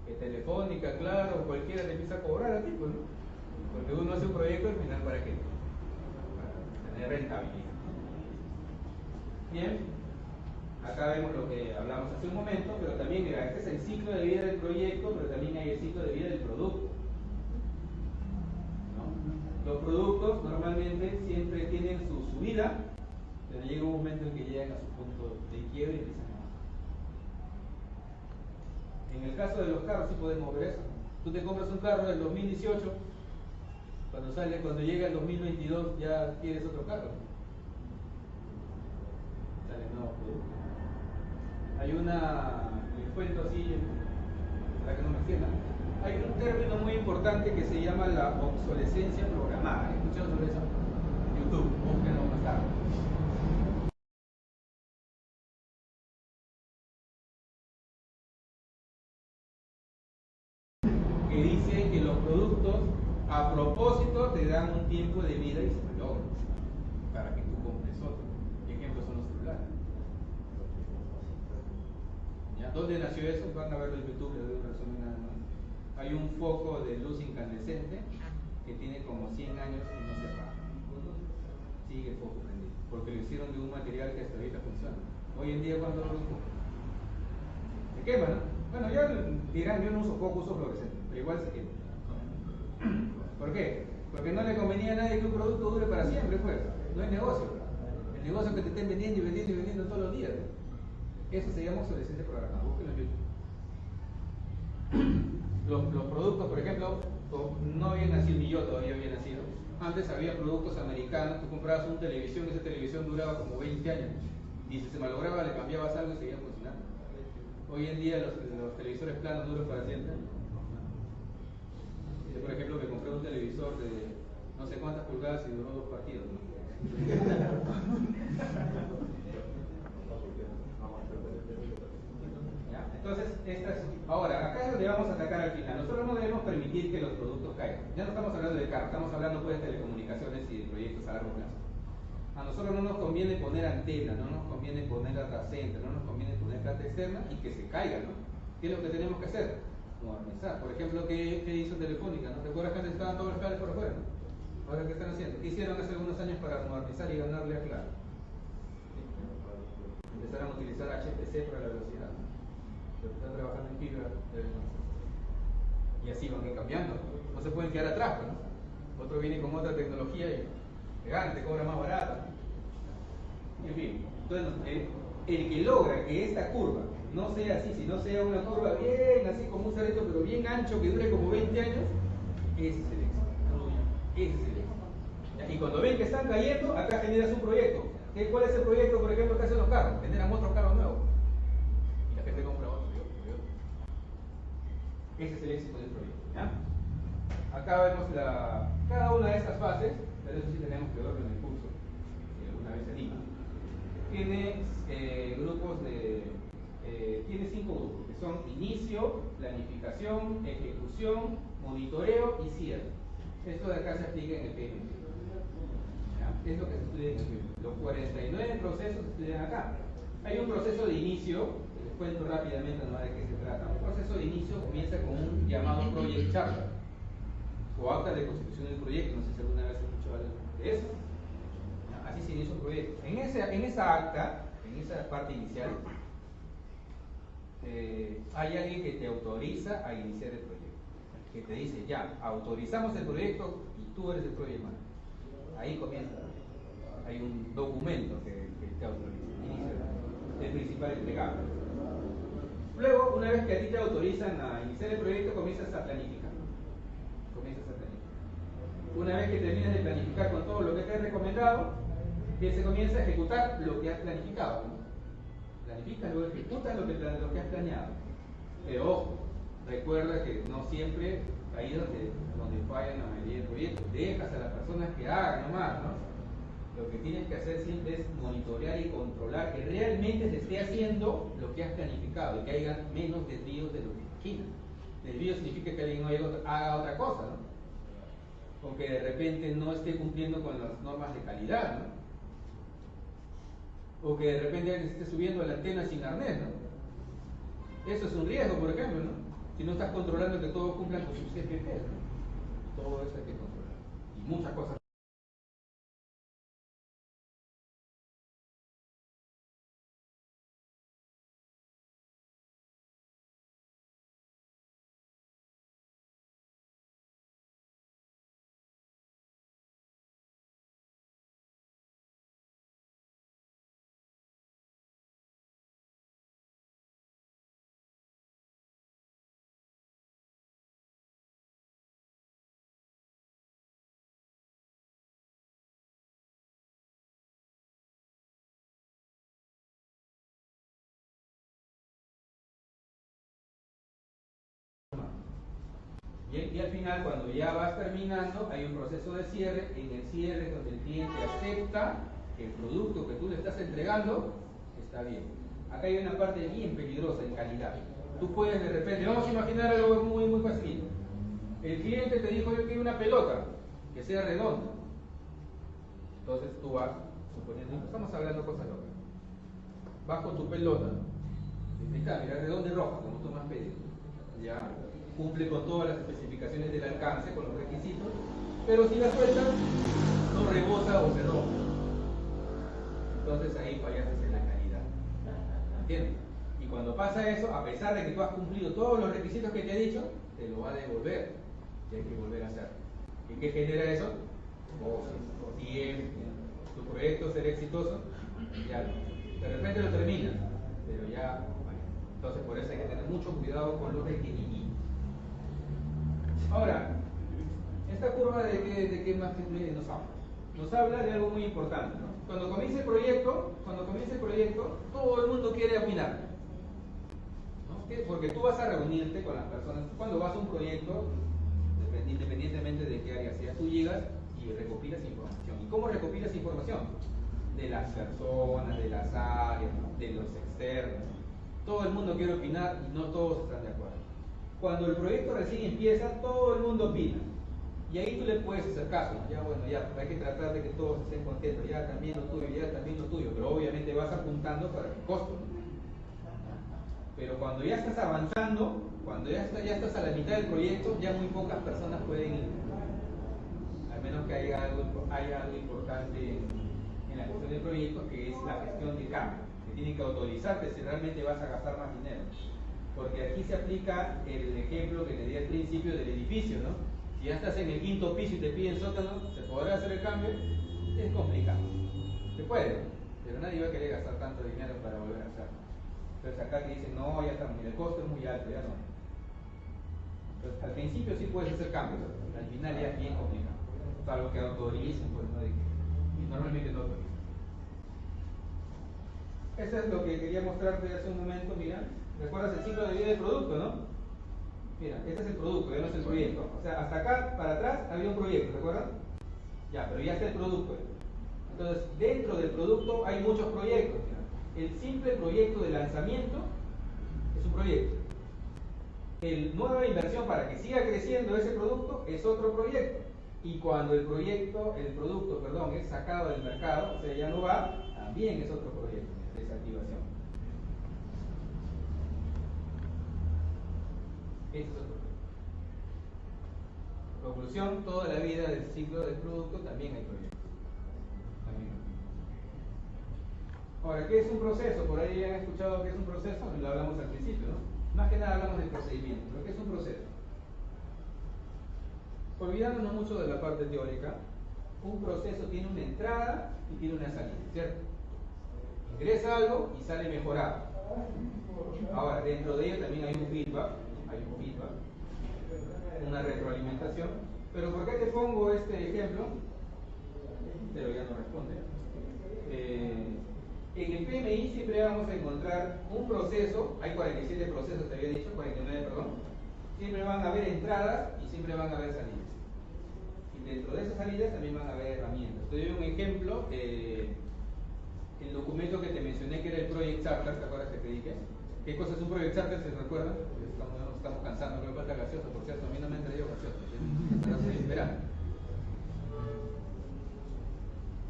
Que Telefónica, Claro, cualquiera te empieza a cobrar a ti, pues, ¿no? Porque uno hace un proyecto al final, ¿para qué? Para tener rentabilidad. Bien, acá vemos lo que hablamos hace un momento, pero también, mira, este es el ciclo de vida del proyecto, pero también hay el ciclo de vida del producto, ¿no? Los productos normalmente siempre tienen su subida, pero llega un momento en que llegan a su punto de quiebre y empiezan a bajar. En el caso de los carros sí podemos ver eso. Tú te compras un carro del 2018, cuando llega el 2022 ya quieres otro carro. Sale nuevo producto. Hay les cuento así, para que no me extienda. Hay un término muy importante que se llama la obsolescencia programada. ¿Han escuchado sobre eso? YouTube, búsquenlo más tarde. Que dice que los productos a propósito te dan un tiempo de vida y se malogran para que tú compres otro. Ejemplos son los celulares. ¿Ya? ¿Dónde nació eso? Van a verlo en YouTube, les doy un resumen nada más. Hay un foco de luz incandescente que tiene como 100 años y no se apaga. Sigue el foco prendido, porque lo hicieron de un material que hasta ahorita funciona. Hoy en día, cuando lo uso, se quema, ¿no? Bueno, ya dirán, yo no uso foco, uso fluorescente, pero igual se quema. ¿Por qué? Porque no le convenía a nadie que un producto dure para siempre, pues. No es negocio. El negocio es que te estén vendiendo y vendiendo y vendiendo todos los días. Eso se llama obsolescencia programada. Búsquenlo en YouTube. Los productos, por ejemplo, no había nacido, ni yo todavía había nacido. Antes había productos americanos, tú comprabas una televisión, esa televisión duraba como 20 años. Y si se malograba, le cambiabas algo y seguía funcionando. Hoy en día los televisores planos duran para siempre. Yo, por ejemplo, me compré un televisor de no sé cuántas pulgadas y duró 2 partidos, ¿no? ¿Ya? Entonces, ahora, acá es donde vamos a atacar al final. Nosotros no debemos permitir que los productos caigan. Ya no estamos hablando de carros, estamos hablando pues de telecomunicaciones y de proyectos a largo plazo. A nosotros no nos conviene poner antena, no nos conviene poner data center, no nos conviene poner planta externa y que se caiga, ¿no? ¿Qué es lo que tenemos que hacer? Modernizar. Por ejemplo, ¿qué hizo Telefónica? ¿No te acuerdas que antes estaban todos los cables por afuera? Ahora, ¿qué están haciendo? ¿Qué hicieron hace algunos años para modernizar y ganarle a Claro? Empezaron a utilizar HPC para la velocidad. Están trabajando en fibra. Y así van cambiando. No se pueden quedar atrás, ¿no? Otro viene con otra tecnología y te gana, te cobra más barato. En fin, entonces el que logra que esta curva no sea así, sino sea una curva bien así como un cerrito, pero bien ancho, que dure como 20 años, ese es el éxito. Ese es el éxito. Y cuando ven que están cayendo, acá generas un proyecto. ¿Cuál es el proyecto, por ejemplo, que hacen los carros? Generan otros carros nuevos. Y la gente compra otro y otro y otro. Ese es el éxito del proyecto. ¿Ya? Acá vemos cada una de estas fases, pero eso sí tenemos que verlo en el curso, si alguna vez se anima. Tiene tiene 5 grupos, que son inicio, planificación, ejecución, monitoreo y cierre. Esto de acá se aplica en el PMI. Es lo que se estudia en el PMI. Los 49 procesos se estudian acá. Hay un proceso de inicio, les cuento rápidamente ¿no? de qué se trata. Un proceso de inicio comienza con un llamado Project Charter o acta de constitución del proyecto. No sé si alguna vez has escuchado algo de eso. Así se inicia un proyecto. En esa acta, en esa parte inicial, hay alguien que te autoriza a iniciar el proyecto, que te dice, ya, autorizamos el proyecto y tú eres el project manager. Ahí comienza. Hay un documento que te autoriza, el principal entregable. Luego, una vez que a ti te autorizan a iniciar el proyecto, comienzas a planificar. Una vez que terminas de planificar con todo lo que te he recomendado, se comienza a ejecutar lo que has planificado, ¿no? Planificas, luego ejecutas lo que has planeado. Pero ojo, recuerda que no siempre ahí es donde fallan la mayoría de proyectos. Dejas a las personas que hagan nomás, ¿no? Lo que tienes que hacer siempre es monitorear y controlar que realmente se esté haciendo lo que has planificado y que haya menos desvíos de lo que imaginas. Desvío significa que alguien haga otra cosa, ¿no? O que de repente no esté cumpliendo con las normas de calidad, ¿no? O que de repente alguien esté subiendo a la antena sin arnés, ¿no? Eso es un riesgo, por ejemplo, ¿no? Si no estás controlando que todos cumplan con sus CPP, ¿no? Todo eso hay que controlar. Y muchas cosas. Y al final, cuando ya vas terminando, hay un proceso de cierre. En el cierre es donde el cliente acepta que el producto que tú le estás entregando está bien. Acá hay una parte bien peligrosa en calidad. Tú puedes de repente, vamos a imaginar algo muy fácil. El cliente te dijo: yo quiero una pelota que sea redonda. Entonces tú vas, suponiendo, estamos hablando cosas locas. Vas con tu pelota, y mira, redonda y roja, como tú me has pedido. Ya cumple con todas las especificaciones del alcance, con los requisitos, pero si la sueltas, no rebota o se rompe. Entonces ahí fallaste en la calidad. ¿Entiendes? Y cuando pasa eso, a pesar de que tú has cumplido todos los requisitos que te he dicho, te lo va a devolver. Y hay que volver a hacer. ¿Y qué genera eso? O tiempo. Tu proyecto será exitoso, ya de repente lo terminas, pero ya, vale. Entonces por eso hay que tener mucho cuidado con los requerimientos. Ahora, esta curva de qué más nos habla. Nos habla de algo muy importante, ¿no? Cuando comienza el proyecto, todo el mundo quiere opinar, ¿no? Porque tú vas a reunirte con las personas. Cuando vas a un proyecto, independientemente de qué área sea, tú llegas y recopilas información. ¿Y cómo recopilas información? De las personas, de las áreas, de los externos. Todo el mundo quiere opinar y no todos están de acuerdo. Cuando el proyecto recién empieza, todo el mundo opina. Y ahí tú le puedes hacer caso. Ya bueno, ya hay que tratar de que todos estén contentos. Ya también lo tuyo, ya también lo tuyo. Pero obviamente vas apuntando para el costo. Pero cuando ya estás avanzando, cuando ya estás a la mitad del proyecto, ya muy pocas personas pueden ir. Al menos que haya algo importante en la gestión del proyecto, que es la gestión de cambio. Que tienen que autorizarte si realmente vas a gastar más dinero. Porque aquí se aplica el ejemplo que te di al principio del edificio, ¿no? Si ya estás en el quinto piso y te piden sótano, ¿se podrá hacer el cambio? Es complicado. Se puede, pero nadie va a querer gastar tanto dinero para volver a hacerlo. Entonces acá te dicen: no, ya está, el costo es muy alto, ya no. Entonces al principio sí puedes hacer cambios, al final ya es bien complicado. Salvo que autoricen, pues no, y normalmente no autorizan. Eso es lo que quería mostrarte hace un momento. Mira, ¿recuerdas el ciclo de vida del producto, no? Mira, este es el producto, ya no es el proyecto. O sea, hasta acá, para atrás, había un proyecto, ¿recuerdan? Ya, pero ya está el producto. Entonces, dentro del producto hay muchos proyectos. Mira. El simple proyecto de lanzamiento es un proyecto. El nueva inversión para que siga creciendo ese producto es otro proyecto. Y cuando el producto, es sacado del mercado, o sea, ya no va, también es otro proyecto de desactivación. Este es otro proyecto. Conclusión: toda la vida del ciclo del producto también hay proyectos. Ahora, ¿qué es un proceso? Por ahí han escuchado qué es un proceso, lo hablamos al principio, ¿no? Más que nada hablamos del procedimiento, pero ¿qué es un proceso? Olvidándonos mucho de la parte teórica, un proceso tiene una entrada y tiene una salida, ¿cierto? Ingresa algo y sale mejorado. Ahora, dentro de ello también hay un feedback, una retroalimentación. Pero ¿por qué te pongo este ejemplo? Pero ya no responde. En el PMI siempre vamos a encontrar un proceso, hay 47 procesos, te había dicho, 49, perdón. Siempre van a haber entradas y siempre van a haber salidas. Y dentro de esas salidas también van a haber herramientas. Te doy un ejemplo, el documento que te mencioné, que era el Project Charter, ¿te acuerdas que te dije? ¿Qué cosa es un Project Charter? ¿Se recuerdan? Estamos cansando, no me falta gaseosa, por cierto, a mí no me han traído gaseosa, estoy esperando.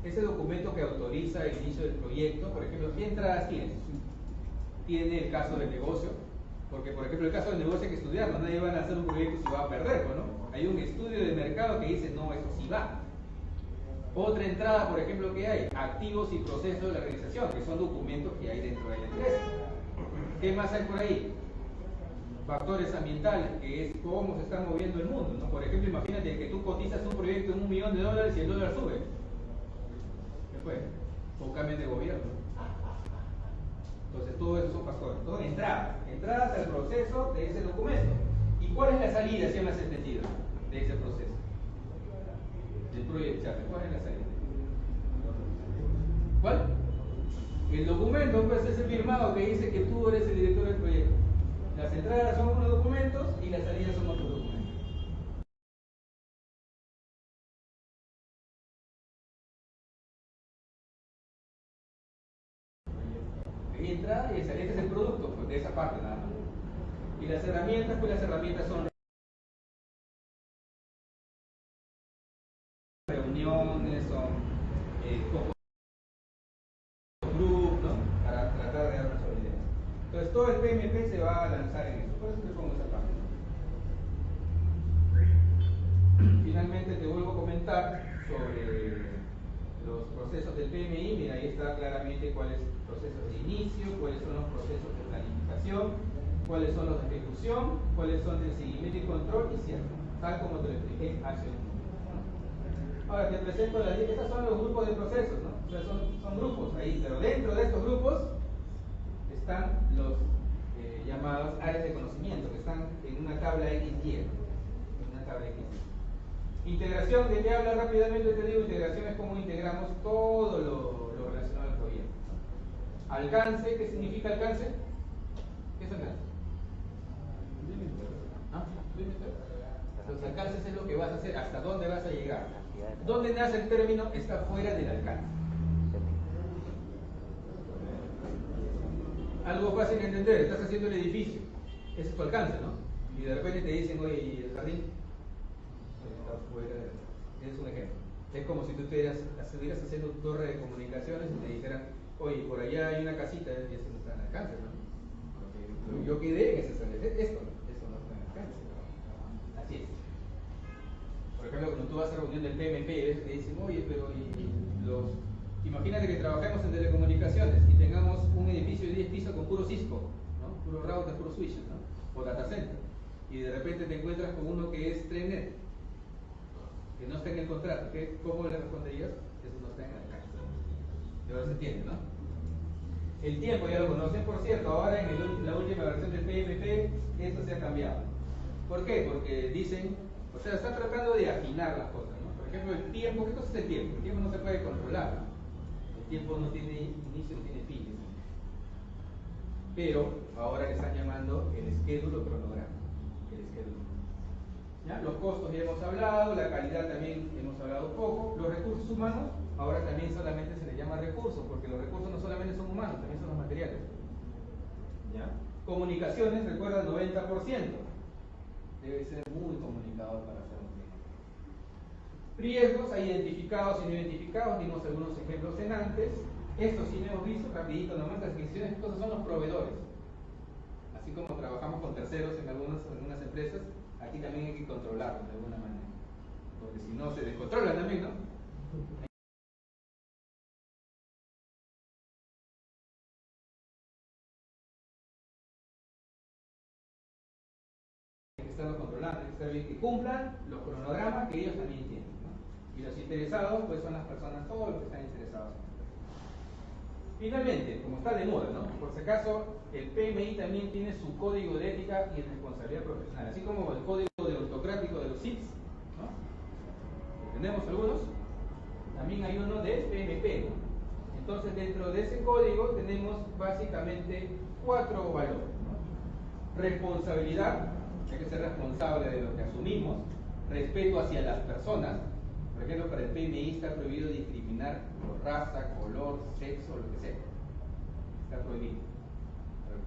Ese documento que autoriza el inicio del proyecto, por ejemplo, ¿qué entradas tiene? Tiene el caso del negocio, porque por ejemplo el caso del negocio hay que estudiarlo, nadie va a hacer un proyecto si va a perder, ¿no? Hay un estudio de mercado que dice: no, eso sí va. Otra entrada, por ejemplo, que hay activos y procesos de la organización, que son documentos que hay dentro de la empresa. ¿Qué más hay por ahí? Factores ambientales, que es cómo se está moviendo el mundo, ¿no? Por ejemplo, imagínate que tú cotizas un proyecto en $1 millón y el dólar sube. ¿Qué fue? O cambio de gobierno. Entonces, todo eso son factores. Son entradas al proceso de ese documento. ¿Y cuál es la salida, si me has entendido, de ese proceso? Del Project Charter. ¿Cuál es la salida? ¿Cuál? El documento, pues, es el firmado que dice que tú eres el director del proyecto. Las entradas son unos documentos y las salidas son otros documentos. mi entrada y este es el producto pues, de esa parte nada más. Y las herramientas, pues las herramientas son reuniones, son focus group, ¿no? Para tratar de dar una sola idea. Entonces todo el PMP se va a lanzar en eso, por eso te pongo esa parte. Finalmente te vuelvo a comentar sobre los procesos del PMI. Mira, ahí está claramente cuáles son los procesos de inicio, cuáles son los procesos de planificación, cuáles son los de ejecución, cuáles son de seguimiento y control y cierre, tal como te lo expliqué hace un momento, ¿no? Ahora te presento la lista. Estos son los grupos de procesos, ¿no? O sea, son grupos ahí, pero dentro de estos grupos están los llamados áreas de conocimiento, que están en una tabla XY. En una tabla XY. Integración, ¿de qué habla rápidamente? Te digo, integración es cómo integramos todo lo relacionado al proyecto. Alcance, ¿qué significa alcance? ¿Qué es alcance? ¿Ah? Los alcances es lo que vas a hacer, hasta dónde vas a llegar. ¿Dónde nace el término? Está fuera del alcance. Algo fácil de entender, estás haciendo el edificio, ese es tu alcance, ¿no? Y de repente te dicen, oye, ¿y el jardín? Está fuera del alcance. Ese es un ejemplo. Es como si tú estuvieras haciendo tu torre de comunicaciones y te dijeran, oye, por allá hay una casita, y eso no está en alcance, ¿no? Lo que yo quedé en ese esto no está en alcance. Así es. Por ejemplo, cuando tú vas a reunión del PMP, te dicen, oye, pero imagínate que trabajemos en telecomunicaciones y tengamos un edificio de 10 pisos con puro Cisco, ¿no? Puro router, puro switch, ¿no? O data center. Y de repente te encuentras con uno que es Trenet, que no está en el contrato. ¿Cómo le responderías? Eso no está en el alcance. Y ahora se entiende, ¿no? El tiempo ya lo conocen, por cierto, ahora en la última versión del PMP esto se ha cambiado. ¿Por qué? Porque dicen, o sea, están tratando de afinar las cosas, ¿no? Por ejemplo, el tiempo, ¿qué cosa es el tiempo? El tiempo no se puede controlar, ¿no? El tiempo no tiene inicio, no tiene fin. Pero ahora le están llamando el schedule o cronograma. El schedule. ¿Ya? Los costos ya hemos hablado, la calidad también hemos hablado poco. Los recursos humanos, ahora también solamente se les llama recursos, porque los recursos no solamente son humanos, también son los materiales. ¿Ya? Comunicaciones, recuerda, 90%. Debe ser muy comunicador para hacer un bien. Riesgos, hay identificados y no identificados, dimos algunos ejemplos en antes. Esto sí lo hemos visto, rapidito nomás, las decisiones, estas cosas son los proveedores. Así como trabajamos con terceros en algunas empresas, aquí también hay que controlarlos de alguna manera. Porque si no, se descontrola también, ¿no? Hay que estarlos controlando, hay que estar bien que cumplan los cronogramas que ellos también tienen, ¿no? Y los interesados, pues son las personas, todos los que están interesados en esto. Finalmente, como está de moda, ¿no? Por si acaso, el PMI también tiene su código de ética y responsabilidad profesional, así como el código deontocrático de los CIPS, ¿no? Tenemos algunos, también hay uno de PMP, ¿no? Entonces, dentro de ese código tenemos básicamente 4 valores, ¿no? Responsabilidad, hay que ser responsable de lo que asumimos. Respeto hacia las personas. Por ejemplo, para el PMI está prohibido discriminar por raza, color, sexo, lo que sea. Está prohibido.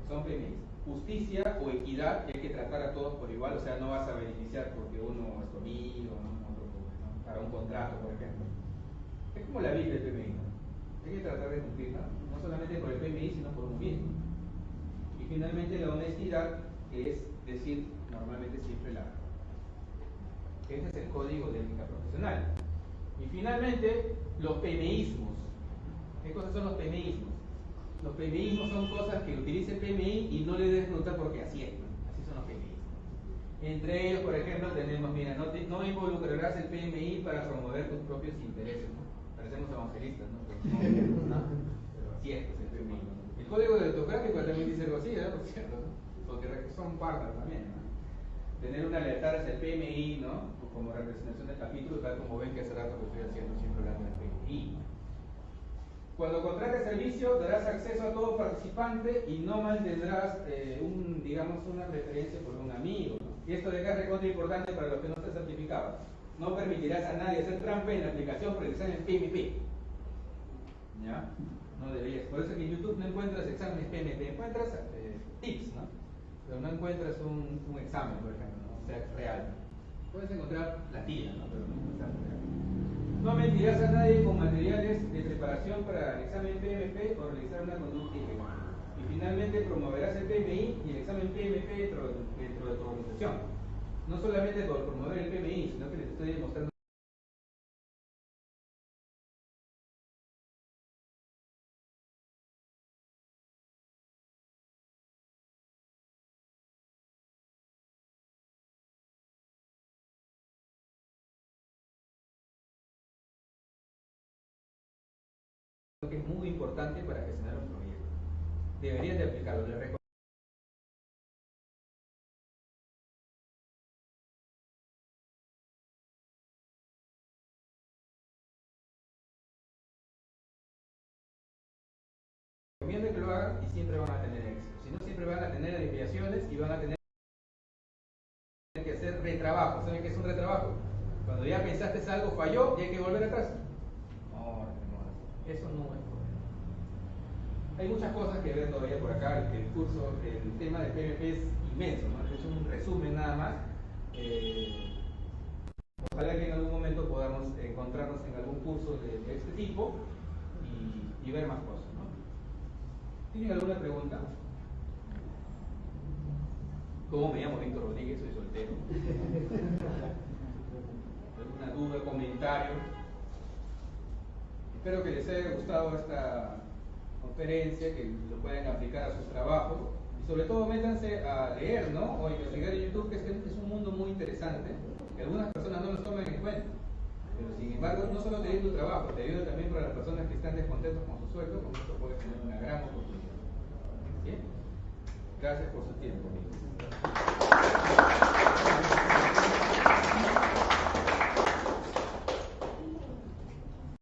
Son PMI. Justicia o equidad, hay que tratar a todos por igual, o sea, no vas a beneficiar porque uno es tu amigo, ¿no? Otro, ¿no? Para un contrato, por ejemplo. Es como la Biblia del PMI, ¿no? Hay que tratar de cumplirla, no solamente por el PMI, sino por un bien. Y finalmente la honestidad, que es decir normalmente siempre la verdad. Ese es el código de ética profesional. Y finalmente, los PMIsmos. ¿Qué cosas son los PMIsmos? Los PMIsmos son cosas que utiliza el PMI y no le des nota porque así es, ¿no? Así son los PMIsmos. Entre ellos, por ejemplo, tenemos, mira, no involucrarás el PMI para promover tus propios intereses, ¿no? Parecemos evangelistas, ¿no? Pero así es, el PMI. El código deontocrático también dice algo así, ¿no? Por cierto, ¿no? Porque son pardas también, ¿no? Tener una lealtad hacia el PMI, ¿no? Como representación del capítulo, tal como ven que hace rato que estoy haciendo, siempre hablando del PMI. Cuando contrates servicio, darás acceso a todo participante y no mantendrás, digamos, una preferencia por un amigo, ¿no? Y esto de acá es recontra importante para los que no están certificados. No permitirás a nadie hacer trampa en la aplicación por el examen PMP. ¿Ya? No deberías. Por eso que en YouTube no encuentras exámenes PMP, encuentras tips, ¿no? Pero no encuentras un examen, por ejemplo, ¿no? O sea, real. Puedes encontrar la tira, ¿no? Pero no encuentras real. No mentirás a nadie con materiales de preparación para el examen PMP o realizar una conducta ilegal. Y finalmente promoverás el PMI y el examen PMP dentro de tu organización. No solamente por promover el PMI, sino que les estoy demostrando que es muy importante para gestionar un proyecto. Deberías de aplicarlo. Les recomiendo que lo hagan y siempre van a tener éxito. Si no, siempre van a tener desviaciones y van a tener que hacer retrabajo. ¿Saben qué es un retrabajo? Cuando ya pensaste algo falló y hay que volver atrás. No, eso no es correcto. Hay muchas cosas que ver todavía por acá. El curso, el tema del PMP es inmenso, ¿no? He hecho un resumen nada más. Ojalá que en algún momento podamos encontrarnos en algún curso de este tipo y ver más cosas, ¿no? ¿Tienen alguna pregunta? ¿Cómo me llamo? Víctor Rodríguez, soy soltero. ¿Alguna duda, comentario? Espero que les haya gustado esta conferencia, que lo puedan aplicar a sus trabajos y sobre todo métanse a leer, ¿no? O investigar en YouTube, que es un mundo muy interesante, que algunas personas no lo toman en cuenta. Pero sin embargo, no solo te ayuda tu trabajo, te ayuda también para las personas que están descontentos con su sueldo, con esto puedes tener una gran oportunidad. ¿Bien? Gracias por su tiempo, amigos.